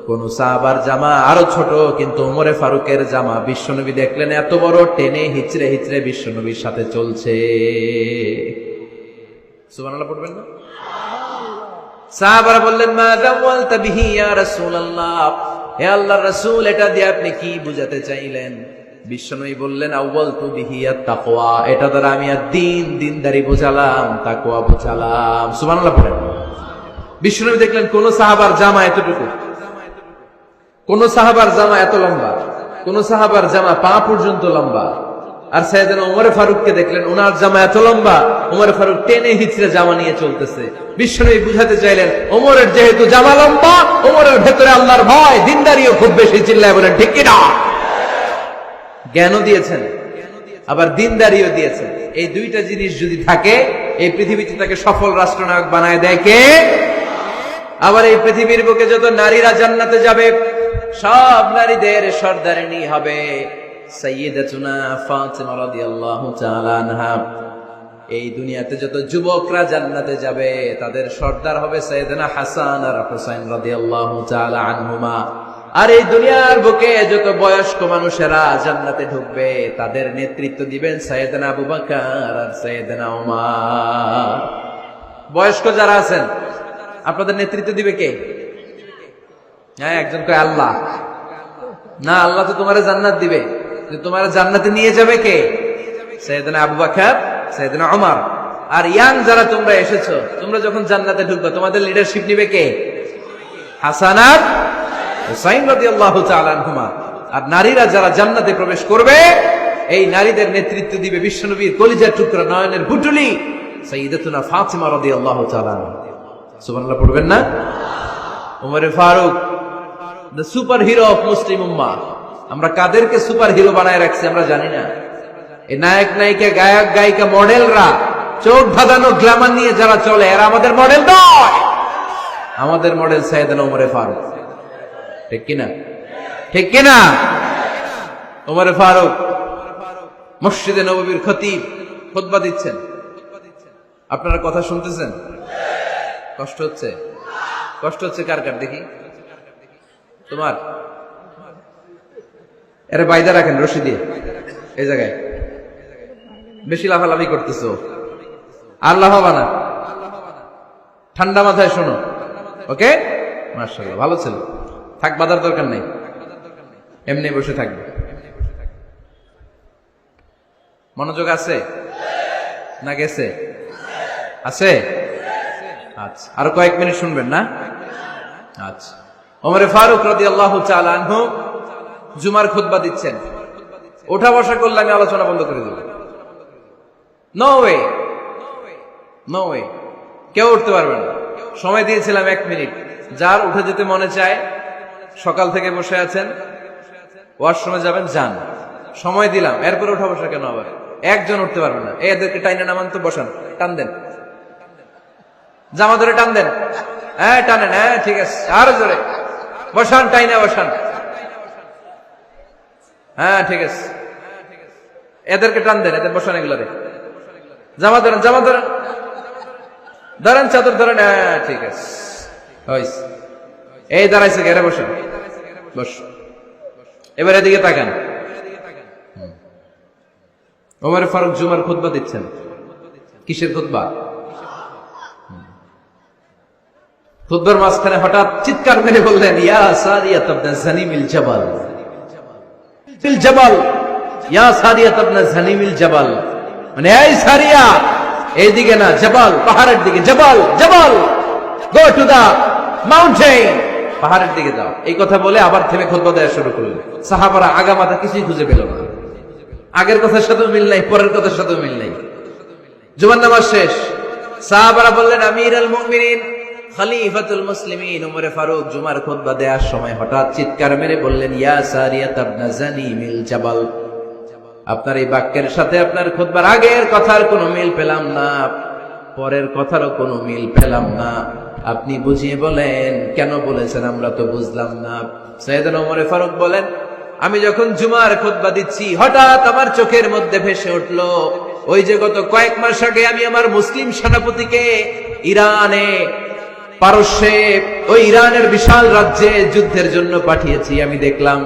কোন সাহাবার জামা আরো ছোট, কিন্তু ওমরে ফারুকের জামা বিশ্বনবী দেখলেন এত বড়, টেনে হিচড়ে হিচড়ে বিশ্বনবীর সাথে চলছে। সুবহানাল্লাহ পড়বেন না? সাহাবারা বললেন, মাযা ওয়ালতা বিহি ইয়া রাসূলুল্লাহ, হে আল্লাহর রাসূল, এটা দিয়ে আপনি কি বুঝাতে চাইলেন? বিশ্বনবী বললেন, আউয়ালতু বিহি আত-তাকওয়া, এটা দ্বারা আমি দিনদারি বুঝালাম, তাকওয়া বুঝালাম। সুবহানাল্লাহ পড়েন। বিশ্বনবী দেখলেন কোন সাহাবার জামা এতটুকু, কোন সাহাবার জামা এত লম্বা, কোন সাহাবার জামা পা পর্যন্ত লম্বা। আর সাইয়েদনা ওমরে ফারুককে দেখলেন, ওনার জামা এত লম্বা, ওমরে ফারুক টেনে হিচড়ে জামা নিয়ে চলতেছে। বিশ্বনবী বুঝাতে চাইলেন, ওমরের যেহেতু জামা লম্বা, ওমরের ভেতরে আল্লাহর ভয়, দিনদারিও খুব বেশি। চিল্লায় বলেন ঠিক কিনা? জ্ঞানও দিয়েছেন, আবার দিনদারিও দিয়েছেন। এই দুইটা জিনিস যদি থাকে, এই পৃথিবীতে তাকে সফল রাষ্ট্রনায়ক বানায় দেয় কে? আবার এই পৃথিবীর বুকে যত নারীরা জান্নাতে যাবে, সব নারীদের সর্দারিনী হবে সাইয়্যিদাতুনা ফাতিমা রাদিয়াল্লাহু তাআলা আনহা। এই দুনিয়াতে যত যুবকরা জান্নাতে যাবে, তাদের সর্দার হবে সাইয়েদনা হাসান আর হুসাইন রাদিয়াল্লাহু তাআলা আনহুমা। আর এই দুনিয়ার বুকে যত বয়স্ক মানুষেরা জান্নাতে ঢুকবে, তাদের নেতৃত্ব দিবেন সাইয়েদনা আবু বকর আর সাইয়েদনা ওমর। বয়স্ক যারা আছেন, আপনাদের নেতৃত্ব দিবে কে? হ্যাঁ, একজন কয় আল্লাহ। না, আল্লাহ তো তোমার জান্নাত দিবে, তোমার জান্নাতে নিয়ে যাবে কে? সাইয়েদনা আবু বকর, সাইয়েদনা ওমর। আর ইয়াং যারা তোমরা এসেছো, তোমরা যখন জান্নাতে ঢুকবে, তোমাদের লিডারশিপ নিবে কে? হাসান আর হুসাইন রাদিয়াল্লাহু তাআলা আনহুমা। আর নারীরা যারা জান্নাতে প্রবেশ করবে, এই নারীদের নেতৃত্ব দিবে বিশ্বনবীর কলিজার টুকরা নয়নের পুতুলি সাইয়্যিদাতুনা ফাতিমা রাদিয়াল্লাহু তাআলা আনহা। সুবহানাল্লাহ পড়বেন না? Omar Farooq, the super hero of Muslim উম্মাহ। আমরা কাদেরকে সুপার হিরো বানায় রাখছি আমরা জানি না। এই নায়ক নায়িকা, গায়ক গায়িকা, মডেলরা, চোখ ধাঁধানো গ্ল্যামার নিয়ে যারা চলে, এরা আমাদের মডেল নয়। আমাদের মডেল সাইয়েদনা ওমর ফারুক। ঠিক কিনা? ঠিক কিনা? ওমর ফারুক মসজিদে নববীর খতিব, খুতবা দিচ্ছেন। আপনারা কথা শুনতেছেন? কষ্ট হচ্ছে? কষ্ট হচ্ছে কার কার দেখি? তোমার? এরে বাইদা রাখেন রশি দিয়ে এই জায়গায়। বেশি লাফালাফি করতেছো, আর লাফাবা না, ঠান্ডা মাথায় শোনো। ওকে, মাশাআল্লাহ, ভালো ছিল। থাক, বাধার দরকার নেই, এমনি বসে থাকবে। মনোযোগ আছে না গেছে? আছে? আচ্ছা, আরো কয়েক মিনিট শুনবেন না? আচ্ছা। ওমর ফারুক রাদিয়াল্লাহু তাআলা আনহু জুমার খুতবা দিচ্ছেন। ওঠা বসা করলে আমি আলোচনা বন্ধ করে দেব। নো ওয়ে, নো ওয়ে, কেউ উঠতে পারবে না। সময় দিয়েছিলাম 1 মিনিট। যার উঠে যেতে মনে চায়, সকাল থেকে বসে আছেন, ওয়াশরুমে যাবেন, যান। সময় দিলাম, এরপরে উঠা বসা কেন আবার? একজন উঠতে পারবে না। এদেরকে টাইনে নামান তো, বসান, টান দেন, জামা ধরে টান দেন। হ্যাঁ, টানেন। হ্যাঁ, ঠিক আছে, আরো জোরে বসান, টাইনে বসান। হ্যাঁ, ঠিক আছে, এদেরকে টান দেন, এদের বসান, এগুলারে জামা ধরেন, জামা ধরেন, ধরেন, চাদর ধরেন। হ্যাঁ, ঠিক আছে, এই দাঁড়াইছে, ঘেরে বসেন, বস। এবার এদিকে তাকান। ওমর ফারুক জুমার খুতবা দিচ্ছেন। কিসের খুতবা? খুতবার মাঝখানে হঠাৎ চিৎকার মেরে বললেন, ইয়া সারিয়াত ইবনে জানিমিল জাবাল, ফিল জাবাল, ইয়া সারিয়াত ইবনে জানিমিল জাবাল। মানে, এই সারিয়া, এইদিকে না, জাবাল, পাহাড়ের দিকে, জাবাল, জাবাল, গো টু দা মাউন্টেন, পাহাড়ের দিকে যাও। এই কথা বলে আবার থেমে খুতবা দেওয়া শুরু করলেন। সাহাবারা আগা মাথা কিছুই খুঁজে পেল না। আগের কথার সাথেও মিল নাই, পরের কথার সাথেও মিল নাই। জুমার নামাজ শেষ। সাহাবারা বললেন, আমিরুল মুমিনিন, খলিফাতুল মুসলিমিন ওমর ফারুক জুমার খুতবা দেওয়ার সময় হঠাৎ চিৎকার মেরে বললেন, ইয়া সারিয়াত ইবনে জানিমিল জাবাল। আপনার এই বাক্যের সাথে আপনার খুতবার আগের কথার কোনো মিল পেলাম না, পরের কথারও কোনো মিল পেলাম না। আপনি বুঝিয়ে বলেন, কেন বলেছেন, আমরা তো বুঝলাম না। সাইয়েদনা ওমর ফারুক বলেন, আমি যখন জুমার খুতবা দিচ্ছি, হঠাৎ আমার চোখের মধ্যে ভেসে উঠলো ওই যে গত কয়েক মাস আগে আমি আমার মুসলিম সেনাপতিকে ইরানে, পারস্যে, ওই ইরানের বিশাল রাজ্যে যুদ্ধের জন্য পাঠিয়েছি। আমি দেখলাম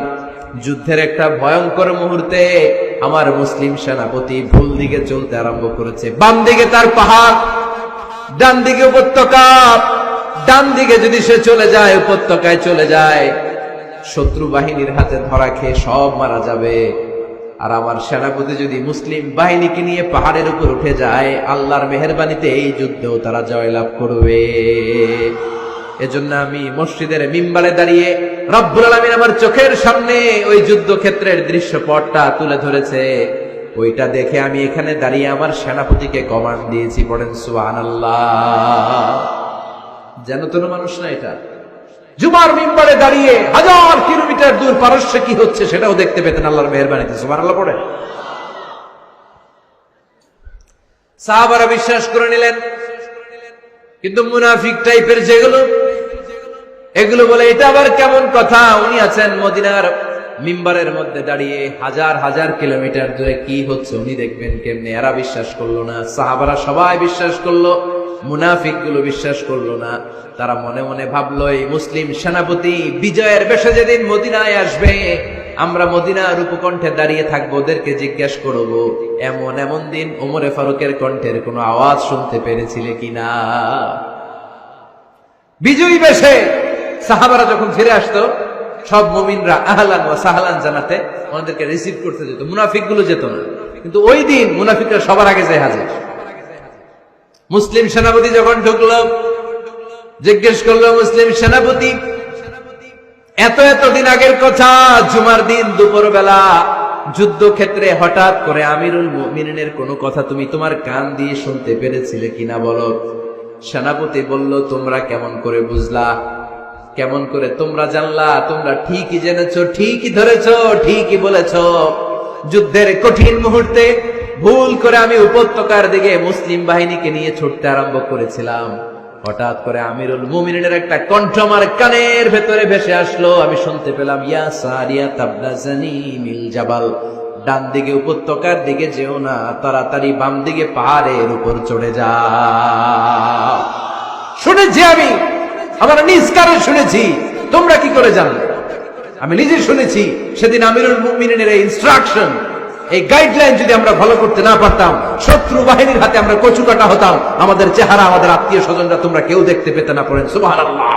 যুদ্ধের একটা ভয়ঙ্কর মুহূর্তে আমার মুসলিম সেনাপতি ভুল দিকে চলতে আরম্ভ করেছে। বাম দিকে তার পাহাড়, ডান দিকে উপত্যকা। ডান দিকে যদি সে চলে যায়, উপত্যকায় চলে যায়, শত্রু বাহিনীর হাতে ধরা খেয়ে সব মারা যাবে। আর আমার সেনাপতি যদি মুসলিম বাহিনীকে নিয়ে পাহাড়ের উপর উঠে যায়, আল্লাহর মেহেরবানিতে এই যুদ্ধেও তারা জয়লাভ করবে। এজন্য আমি মসজিদের মিম্বারে দাঁড়িয়ে রব্বুল আলামিন আমার চোখের সামনে ওই যুদ্ধক্ষেত্রের দৃশ্যপটটা তুলে ধরেছে। ওইটা দেখে আমি এখানে দাঁড়িয়ে আমার সেনাপতিকে কমান্ড দিয়েছি। পড়েন সুবহানাল্লাহ। যেন তেন মানুষ না, এটা জুমার মিম্বারে দাঁড়িয়ে 1000 কিলোমিটার দূর পারস্যে কি হচ্ছে সেটাও দেখতে পেতেন আল্লাহর মেহেরবানিতে। সুবহানাল্লাহ পড়ে। সাহাবারা বিশ্বাস করে নিলেন, কিন্তু মুনাফিক টাইপের যেগুলো, এগুলো বলে এটা আবার কেমন কথা, উনি আছেন মদিনার মিম্বারের মধ্যে দাঁড়িয়ে, হাজার হাজার কিলোমিটার দূরে কি হচ্ছে উনি দেখবেন কেমনে। এরা বিশ্বাস করলো না, সাহাবারা সবাই বিশ্বাস করলো, মুনাফিক গুলো বিশ্বাস করলো না। তারা মনে মনে ভাবলো, এই মুসলিম সেনাপতি বিজয়ের বেশে যেদিন মদিনায় আসবে, আমরা মদিনার উপকণ্ঠে দাঁড়িয়ে থাকবো, ওদেরকে জিজ্ঞেস করবো এমন এমন দিন ওমরে ফারুকের কণ্ঠের কোনো আওয়াজ শুনতে পেরেছিলে কিনা। বিজয়ী বেশে সাহাবারা যখন ফিরে আসতো, সব মুমিনরা আহলান ওয়া সাহলান জানাতে ওনাদেরকে রিসিভ করতে যেত, মুনাফিক গুলো যেত না। কিন্তু ওই দিন মুনাফিকরা সবার আগে যায় হাজির। মুসলিম সেনাপতি যখন ঢুকলো, জিজ্ঞেস করলো, মুসলিম সেনাপতি এত দিন আগের কথা, জুমার দিন দুপুর বেলা যুদ্ধক্ষেত্রে হঠাৎ করে আমিরুল মুমিনিনের কোনো কথা তুমি তোমার কান দিয়ে শুনতে পেরেছিলে কিনা বলো। সেনাপতি বলল, তোমরা কেমন করে বুঝলা, কেমন করে তোমরা জানলা? তোমরা ঠিকই জেনেছো, ঠিকই ধরেছো, ঠিকই বলেছো। যুদ্ধের কঠিন মুহূর্তে ভুল করে আমি উপত্যকার দিকে মুসলিম বাহিনীকে নিয়ে ছুটতে আরম্ভ করেছিলাম। হঠাৎ করে আমিরুল মুমিনিনের একটা কণ্ঠ আমার কানের ভেতরে ভেসে আসলো। আমি শুনতে পেলাম, ইয়া সারিয়া তাবনা জানিমিল জাবাল, ডান দিকে উপত্যকার দিকে যেও না, তাড়াতাড়ি বাম দিকে পাহাড়ের উপর চড়ে যাও। শুনেছি আমি, আমার নিজ কানে শুনেছি, তোমরা কি করে জানলে? আমি নিজে শুনেছি। সেদিন আমিরুল মুমিনিনের এই ইনস্ট্রাকশন, এই গাইডলাইন যদি আমরা ফলো করতে না পারতাম, শত্রু বাহিনীর হাতে আমরা কচুকাটা হতাম। আমাদের চেহারা, আমাদের আত্মীয় স্বজনরা তোমরা কেউ দেখতে পেতে না। পড়েন সুবহানাল্লাহ।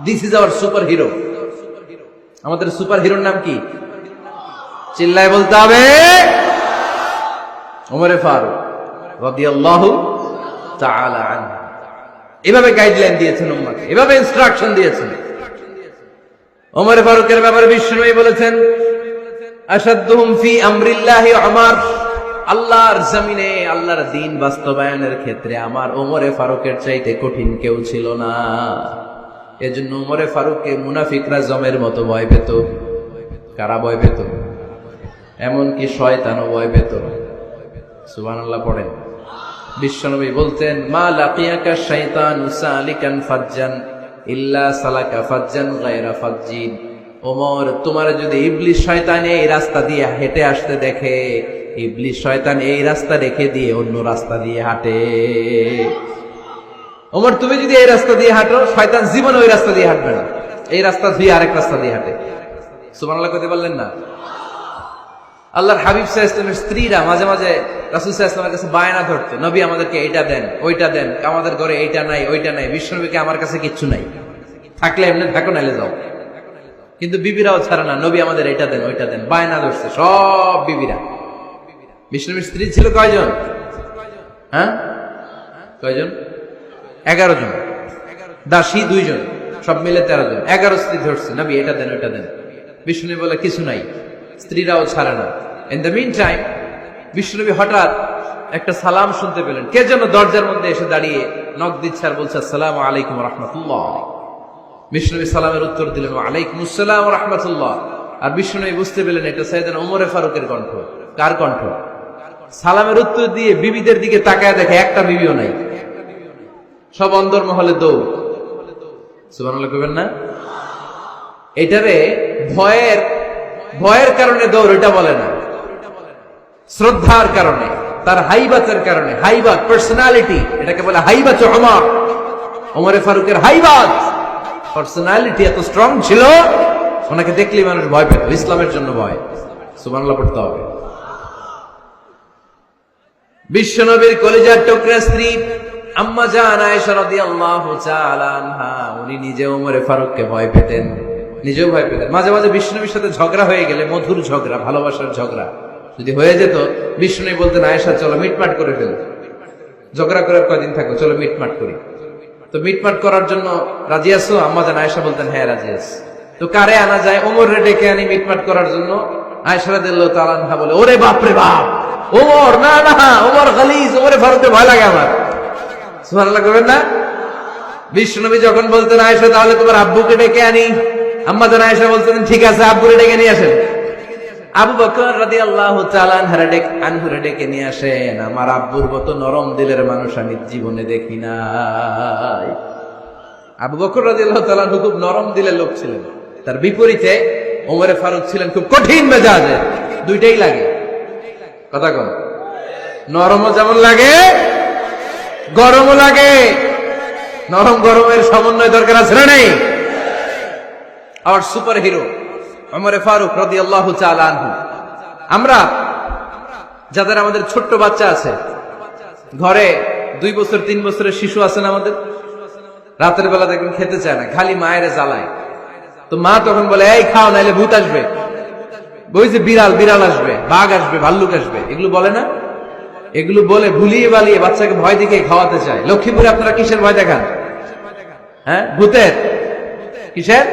This is our super hero. আমাদের সুপার হিরোর নাম কি? চিল্লায় বলতে হবে, ওমরে ফারুক রাদিয়াল্লাহু তাআলা আনহু। এভাবে গাইডলাইন দিয়েছেন উম্মাহকে, এভাবে ইনস্ট্রাকশন দিয়েছেন। ওমরে ফারুকের ব্যাপারে বিশ্বনবী বলেছেন, আশাদ্দুহুম ফি আমরিল্লাহি উমর, আল্লাহর জমিনে আল্লাহর দ্বীন বাস্তবায়নের ক্ষেত্রে আমার ওমরে ফারুকের চাইতে কঠিন কেউ ছিল না। এজন্য ওমরে ফারুককে মুনাফিকরা জমের মতো ভয় পেত। কারা ভয় পেত? এমনকি শয়তানও ভয় পেত। সুবহানাল্লাহ পড়েন। বিশ্বনবী বলতেন, মা লাকিয়াকা শাইতানু সালিকান ফাজ্জান ইল্লা সালাকা ফাজ্জান গায়রা ফাজ্জিন। ওমর, তোমার যদি ইবলিস শয়তান এই রাস্তা দিয়ে হেঁটে আসতে দেখে, ইবলিস শয়তান এই রাস্তা রেখে দিয়ে অন্য রাস্তা দিয়ে হাঁটে। ওমর, তুমি যদি এই রাস্তা দিয়ে হাঁটো, শয়তান জীবনে ওই রাস্তা দিয়ে হাঁটবে না, এই রাস্তা ধুয়ে আরেক রাস্তা দিয়ে হাঁটে। সুবহানাল্লাহ করতে পারলেন না? আল্লাহর হাবিব সাল্লাল্লাহু আলাইহি ওয়াসাল্লামের স্ত্রীরা মাঝে মাঝে রাসূল সাল্লাল্লাহু আলাইহি ওয়াসাল্লামের কাছে বায়না ধরতো, নবী আমাদেরকে এইটা দেন, ওইটা দেন, আমাদের ঘরে এইটা নাই, ওইটা নাই। বিশ্বনবীকে, আমার কাছে কিচ্ছু নাই, থাকলে এমনি থাকো, নাইলে যাও। কিন্তু বিবিরাও ছাড়ে না, নবী আমাদের এটা দেন, ওইটা দেন, বায়না ধরছে সব বিবিরা। বিষ্ণুবীর স্ত্রী ছিল কয়জন? হ্যাঁ, কয়জন? 11 জন। দাসী 2 জন, সব মিলে 13 জন। 11 স্ত্রী ধরছে, নবী এটা দেন, ওইটা দেন। বিষ্ণুবী বলে কিছু নাই, স্ত্রীরাও ছাড়ে না। ইন দ্য মিন টাইম বিষ্ণুবী হঠাৎ একটা সালাম শুনতে পেলেন। কে যেন দরজার মধ্যে এসে দাঁড়িয়ে নক দিচ্ছে আর বলছে, আসসালামু আলাইকুম রাহমাতুল্লাহ। বিষ্ণুবী সালামের উত্তর দিলেন, ওয়ালাইকুম আসসালাম ওয়া রাহমাতুল্লাহ। আর বিষ্ণুবী বুঝতে পেলেন এটা সাইয়েদনা ওমরে ফারুকের কণ্ঠ। কার কণ্ঠ? সালামের উত্তর দিয়ে বিবিদের দিকে তাকায় দেখে একটা বিবিও নাই, সব অন্দরমহলে দৌড়। সুবহানাল্লাহ কইবেন না? এটারে ভয়ের কারণে দৌড় এটা বলে না, শ্রদ্ধার কারণে, তার হাইবাতের কারণে। হাইবাত, পার্সোনালিটি, এটাকে বলে হাইবাত ওমর। ওমরে ফারুকের হাইবাত, পার্সোনালিটি এত স্ট্রং ছিল, ওনাকে দেখলেই মানুষ ভয় পেত। ইসলামের জন্য ভয়। সুবহানাল্লাহ পড়তে হবে। বিশ্বনবীর কলিজার টুকরা স্ত্রী আম্মা জান আয়েশা রাদিয়াল্লাহু তাআলা আনহা, উনি নিজে ওমরে ফারুককে ভয় পেতেন, নিজেও ভয় পেতেন। মাঝে মাঝে বিশ্বনবীর সাথে ঝগড়া হয়ে গেলে, মধুর ঝগড়া, ভালোবাসার ঝগড়া যদি হয়ে যেত, বিশ্বনবী বলতেন, আয়েশা চলো মিটমাট করে ফেলো, ঝগড়া করার কয়দিন থাকো, চলো মিটমাট করি। তো মিটমাট করার জন্য রাজি আছো? আম্মা জান আয়েশা বলতেন, হ্যাঁ রাজি আছি। তো কারে আনা যায়? ওমরে ডেকে আনি মিটমাট করার জন্য। আয়েশা রাদিয়াল্লাহু তাআলা আনহা বলে, ওরে বাপ রে বাপ, ওমর, না না, ওমর গালিজ, ওমরে ফারুককে ভয় লাগে আমার। সুবহানাল্লাহ করবেন না? বিশ্বনবী যখন বলতেন, আয়েশা তাহলে তোমার আব্বুকে ডেকে আনি, আম্মা জান আয়েশা বলতেন, ঠিক আছে, আব্বুরে ডেকে নিয়ে আসেন। আবু বকর রাদিয়াল্লাহু তাআলা আনহুরে ডেকে নিয়ে আসেন। আমার আব্বুর মতো নরম দিলের মানুষ আমি জীবনে দেখি নাই। আবু বকর রাদিয়াল্লাহু তাআলা আনহু খুব নরম দিলের লোক ছিলেন। তার বিপরীতে ওমরে ফারুক ছিলেন খুব কঠিন মেজাজের। দুইটাই লাগে, কথা কন। নরমও যেমন লাগে, গরমও লাগে। নরম গরমের সমন্বয় দরকার আছে না নেই? আর সুপার হিরো ওমরে ফারুক রাদিয়াল্লাহু তাআলা আনহু। আমরা যাদের আমাদের ছোট্ট বাচ্চা আছে, ঘরে 2 বছর 3 বছরের শিশু আছে না আমাদের, রাতের বেলা দেখবেন খেতে চায় না, খালি মায়ের জ্বালায়। তো মা তখন বলে, এই খাও, নাইলে ভূত আসবে, ওই যে বিড়াল আসবে, বাঘ আসবে, ভাল্লুক আসবে, এগুলো বলে না? এগুলো বলে ভুলিয়ে বালিয়ে বাচ্চাকে ভয় দেখে খাওয়াতে চায়। লক্ষ্মীপুরে আপনারা কিসের ভয় দেখান? হ্যাঁ, ভূতের। কিসের?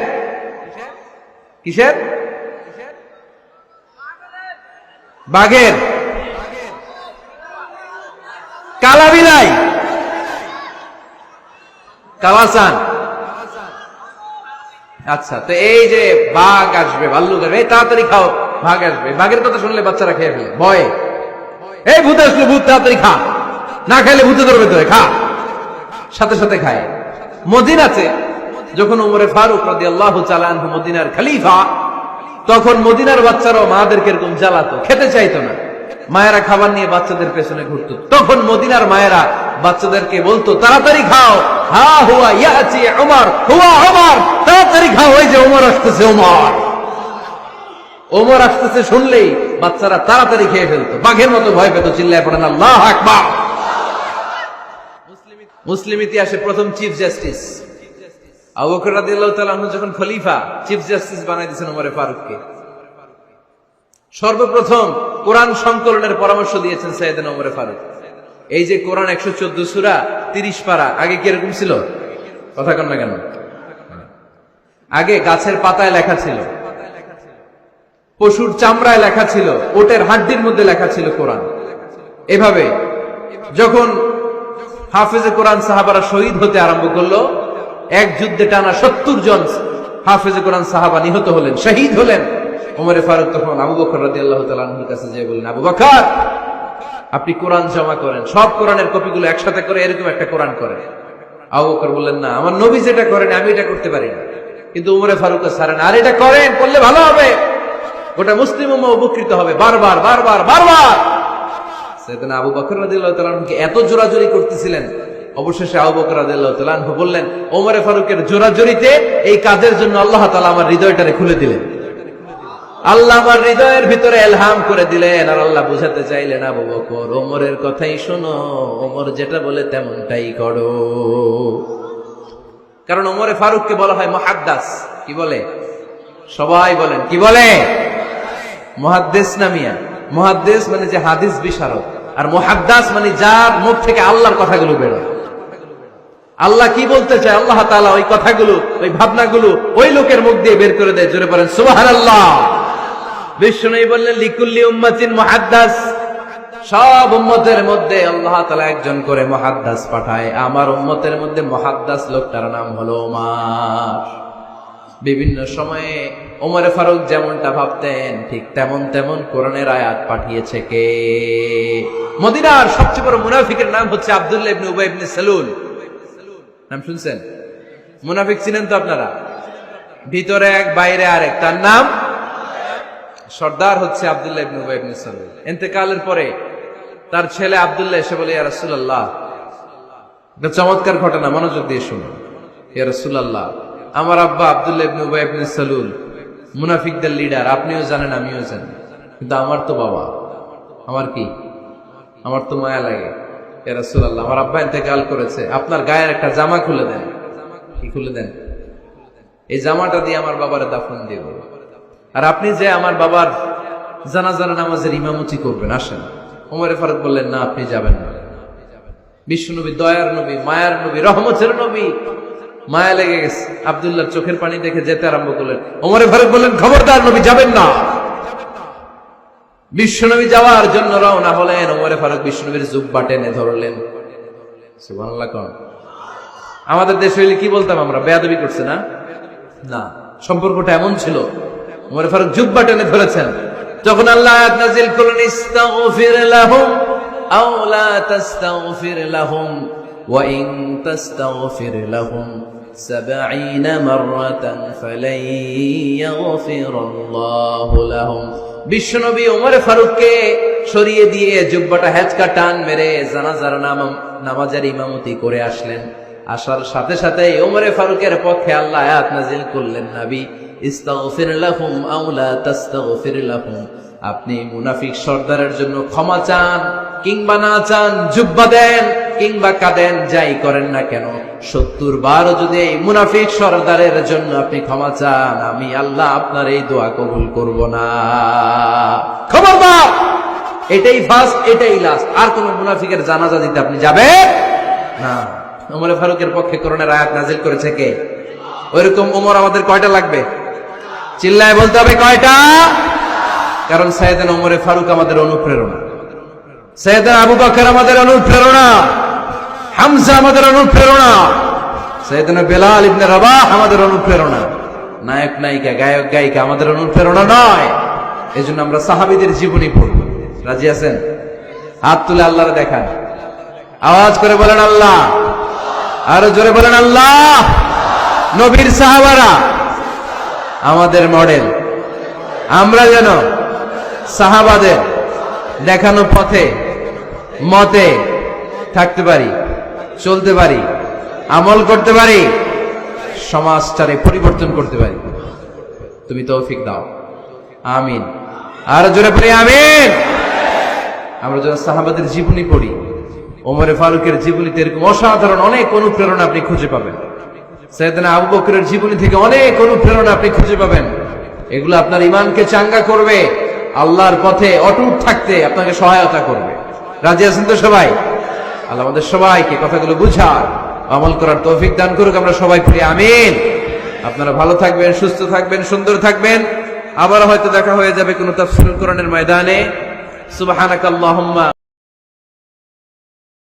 কিসের? বাঘের? কালা বিলাই, কালাচান। আচ্ছা, তো এই যে বাঘ আসবে, ভাল্লুক আসবে, এই তাড়াতাড়ি খাও, বাঘ আসবে। বাঘের কথা শুনলে বাচ্চারা খেয়ে ফেলে ভয়ে, এই ভূত আসলো, ভূত তাড়াতাড়ি খা, না খাইলে ভূতে ধরবে তোরে, খা। সাথে সাথে খায়। মদিনাতে যখন ওমরে ফারুক রাদিয়াল্লাহু তাআলা আনহু মদিনার খলিফা, তখন মদিনার বাচ্চারাও মাদেরকে এরকম জ্বালাতো, খেতে চাইতো না। মায়েরা খাবার নিয়ে বাচ্চাদের পেছনে ঘুরতো। তখন মদিনার মায়েরা বাচ্চাদেরকে বলতো, তাড়াতাড়ি খাও, হা হুয়া ইয়াতি উমর, হুয়া উমর, তাড়াতাড়ি খাও, ওই যে ওমর আসতেছে, ওমর, ওমর আসতেছে শুনলেই বাচ্চারা তাড়াতাড়ি খেয়ে ফেলতো, বাঘের মতো ভয় পেত। চিল্লায় পড়েন আল্লাহু আকবার। মুসলিম ইতিহাসে প্রথম চিফ জাস্টিস আবু বকর রাদিয়াল্লাহু তাআলা আনহু যখন খলিফা, চিফ জাস্টিস বানাই দিয়েছেন ওমরে ফারুককে। সর্বপ্রথম কোরআন সংকলনের পরামর্শ দিয়েছেন সাইয়েদনা ওমরে ফারুক। এই যে কোরআন 114 সূরা 30 পারা, আগে কি এরকম ছিল? কথা কন না কেন? আগে গাছের পাতায় লেখা ছিল, পশুর চামড়ায় লেখা ছিল, ওটের হাড্ডির মধ্যে লেখা ছিল কোরআন। এভাবে যখন হাফেজে কোরআন সাহাবারা শহীদ হতে আরম্ভ করলো, এক যুদ্ধে টানা 70 জন হাফেজে কোরআন সাহাবা নিহত হলেন, শহীদ হলেন। ওমরে ফারুক তখন আবু বকর রাদিয়াল্লাহু তাআলা আনহুর কাছে যেয়ে বললেন, আবু বকর, আপনি কোরআন জমা করেন, সব কোরআনের কপিগুলো একসাথে করে এরকম একটা কোরআন করেন। আবু বকর বললেন, না, আমার নবী যেটা করেন আমি এটা করতে পারি না। কিন্তু ওমরে ফারুক ছাড়েন, আর এটা করেন, করলে ভালো হবে, গোটা মুসলিম উম্মাহ উপকৃত হবে। বারবার বারবার বারবার সাইয়েদনা আবু বকর রাদিয়াল্লাহু তাআলা আনহুকে এত জোরাজুরি করতেছিলেন, অবশেষে আবু বকর রাদিয়াল্লাহু তাআলা আনহু বললেন, ওমরে ফারুকের জোরাজুরিতে এই কাজের জন্য আল্লাহ তাআলা আমার হৃদয়টারে খুলে দিলেন। আল্লাহ আমার হৃদয়ের ভিতরে ইলহাম করে দিলেন, আর আল্লাহ বুঝাতে চাইলেন, আবু বকর, ওমরের কথাই শোনো, ওমর যেটা বলে তেমনটাই করো। কারণ ওমরে ফারুককে বলা হয় মুহাদ্দিস। কি বলে? সবাই বলেন, কি বলে? মুহাদ্দিস না মিয়া? মুহাদ্দিস মানে যে হাদিস বিশারদ, আর মুহাদ্দিস মানে যার মুখ থেকে আল্লাহর কথাগুলো বেরোয়। আল্লাহ কি বলতে চায়, আল্লাহ তাআলা ওই কথাগুলো, ওই ভাবনাগুলো ওই লোকের মুখ দিয়ে বের করে দেয়। জোরে পড়েন সুবহানাল্লাহ। বিশ্বনবী বললেন, লিকুল্লি উম্মাতিন মুহাদ্দিস, সব উম্মতের মধ্যে আল্লাহ তাআলা একজন করে মুহাদ্দিস পাঠায়। আমার উম্মতের মধ্যে মুহাদ্দিস লোকটার নাম হলো ওমর। বিভিন্ন সময়ে ওমরে ফারুক যেমনটা ভাবতেন, ঠিক তেমন তেমন কোরআনের আয়াত পাঠিয়েছে কে? মদিনার সবচেয়ে বড় মুনাফিকের নাম হচ্ছে আব্দুল্লাহ ইবনে উবাই ইবনে সালুল। নাম শুনছেন? মুনাফিক চিনেন তো আপনারা? ভিতরে এক, বাইরে আরেক। তার নাম সর্দার হচ্ছে আব্দুল্লাহ ইবনে উবাই ইবনে সালুল। ইন্তেকালের পরে তার ছেলে আব্দুল্লাহ এসে বলে, ইয়া রাসূলুল্লাহ, এটা চমৎকার ঘটনা, মনোযোগ দিয়ে শুনুন। ইয়া রাসূলুল্লাহ, আমার আব্বা আব্দুল্লাহ ইবনে উবাই ইবনে সালুল মুনাফিকদের লিডার, আপনিও জানেন আমিও জানি, কিন্তু আমার তো বাবা, আমার কি, আমার তো মায়া লাগে। ইয়া রাসূলুল্লাহ, আমার আব্বা ইন্তেকাল করেছে, আপনার গায়ের একটা জামা খুলে দেন। কি খুলে দেন? এই জামাটা দিয়ে আমার বাবারে দাফন দিব, আর আপনি যে আমার বাবার জানাজার নামাজের ইমামতি করবেন, আসেন। ওমরে ফারুক বললেন, না, আপনি যাবেন না। বিশ্বনবী দয়ার নবী, মায়ার নবী, রহমতের নবী, মায়া লেগে গেছে, আব্দুল্লাহর চোখের পানি দেখে যেতে আরম্ভ করলেন। ওমরে ফারুক বললেন, খবরদার, নবী যাবেন না। বিশ্বনবী যাওয়ার জন্য রওনা হলেন। ওমরে ফারুক বিশ্বনবীর জুব্বা টেনে ধরলেন। সুবহানাল্লাহ। কোন আমাদের দেশে হইলে কি বলতাম আমরা? বেয়াদবি করছে না? না, সম্পর্কটা এমন ছিল। ওমরে ফারুক জুব্বা টেনে ধরেছেন। যখন আল্লাহ আয়াত নাযিল করলেন, ইস্তাগফির লাহুম আও লা তাস্তাগফির লাহুম ওয়া ইন তাস্তাগফির লাহুম 70 মাররাতান ফালাই ইয়াগফিরাল্লাহু লাহুম। বিশ্বনবী ওমরে ফারুককে সরিয়ে দিয়ে জুব্বাটা হেঁচকা টান মেরে জানাজার নামাজের ইমামতি করে আসলেন। আসার সাথে সাথে ওমরে ফারুকের পক্ষে আল্লাহ আয়াত নাযিল করলেন, নবী, ইস্তাগফির লাহুম আও লা তাস্তাগফির লাহুম, আপনি মুনাফিক সর্দারের জন্য ক্ষমা চান কিংবা না চান, জুব্বা দেন কিংবা কাঁদেন, যাই করেন না কেন, 70 বার যদি এই মুনাফিক সর্দারের জন্য আপনি ক্ষমা চান, আমি আল্লাহ আপনার এই দোয়া কবুল করব না। খবরদার, এটাই ফার্স্ট, এটাই লাস্ট। আর কোন মুনাফিকের জানাজা দিতে আপনি যাবেন না। ওমরে ফারুকের পক্ষে কোরআনের আয়াত নাযিল করেছে কে? ওইরকম ওমর আমাদের কয়টা লাগবে? চিল্লায় বলতে হবে কয়টা? কারণ সাইয়েদনা ওমরে ফারুক আমাদের অনুপ্রেরণা, সাইয়েদনা আবু বকর আমাদের অনুপ্রেরণা, হামজা আমাদের অনুপ্রেরণা, সাইয়েদনা বেলাল ইবনে রাবাহ আমাদের অনুপ্রেরণা। নায়ক নায়িকা, গায়ক গায়িকা আমাদের অনুপ্রেরণা নয়। এজন্য আমরা সাহাবীদের জীবনী পড়ব। রাজি আছেন? হাত তুলে আল্লাহরে দেখান, আওয়াজ করে বলেন আল্লাহ, আরো জোরে বলেন আল্লাহ। নবীর সাহাবারা আমাদের মডেল, আমরা যেন সাহাবাদের দেখানো পথে মতে থাকতে পারি, চলতে পারি, আমল করতে পারি, সমাজটারে পরিবর্তন করতে পারি। তুমি তৌফিক দাও, আমিন। আর জোরে পড়ি আমিন। আমরা যখন সাহাবাদের জীবনী পড়ি, ওমরে ফারুকের জীবনীতে এরকম অসাধারণ অনেক অনুপ্রেরণা আপনি খুঁজে পাবেন। সাইয়েদনা আবু বকরের জীবনী থেকে অনেক অনুপ্রেরণা আপনি খুঁজে পাবেন। এগুলো আপনার ইমানকে চাঙ্গা করবে, আল্লাহর পথে অটুট থাকতে আপনাকে সহায়তা করবে। রাজি আছেন তো সবাই? আল্লাহ আমাদের সবাইকে কথাগুলো বুঝার, আমল করার তৌফিক দান করুক। আমরা সবাই পড়ি আমিন। আপনারা ভালো থাকবেন, সুস্থ থাকবেন, সুন্দর থাকবেন। আবার হয়তো দেখা হয়ে যাবে কোনো তাফসীরুল কোরআনের ময়দানে। সুবহানাকাল্লাহুম্মা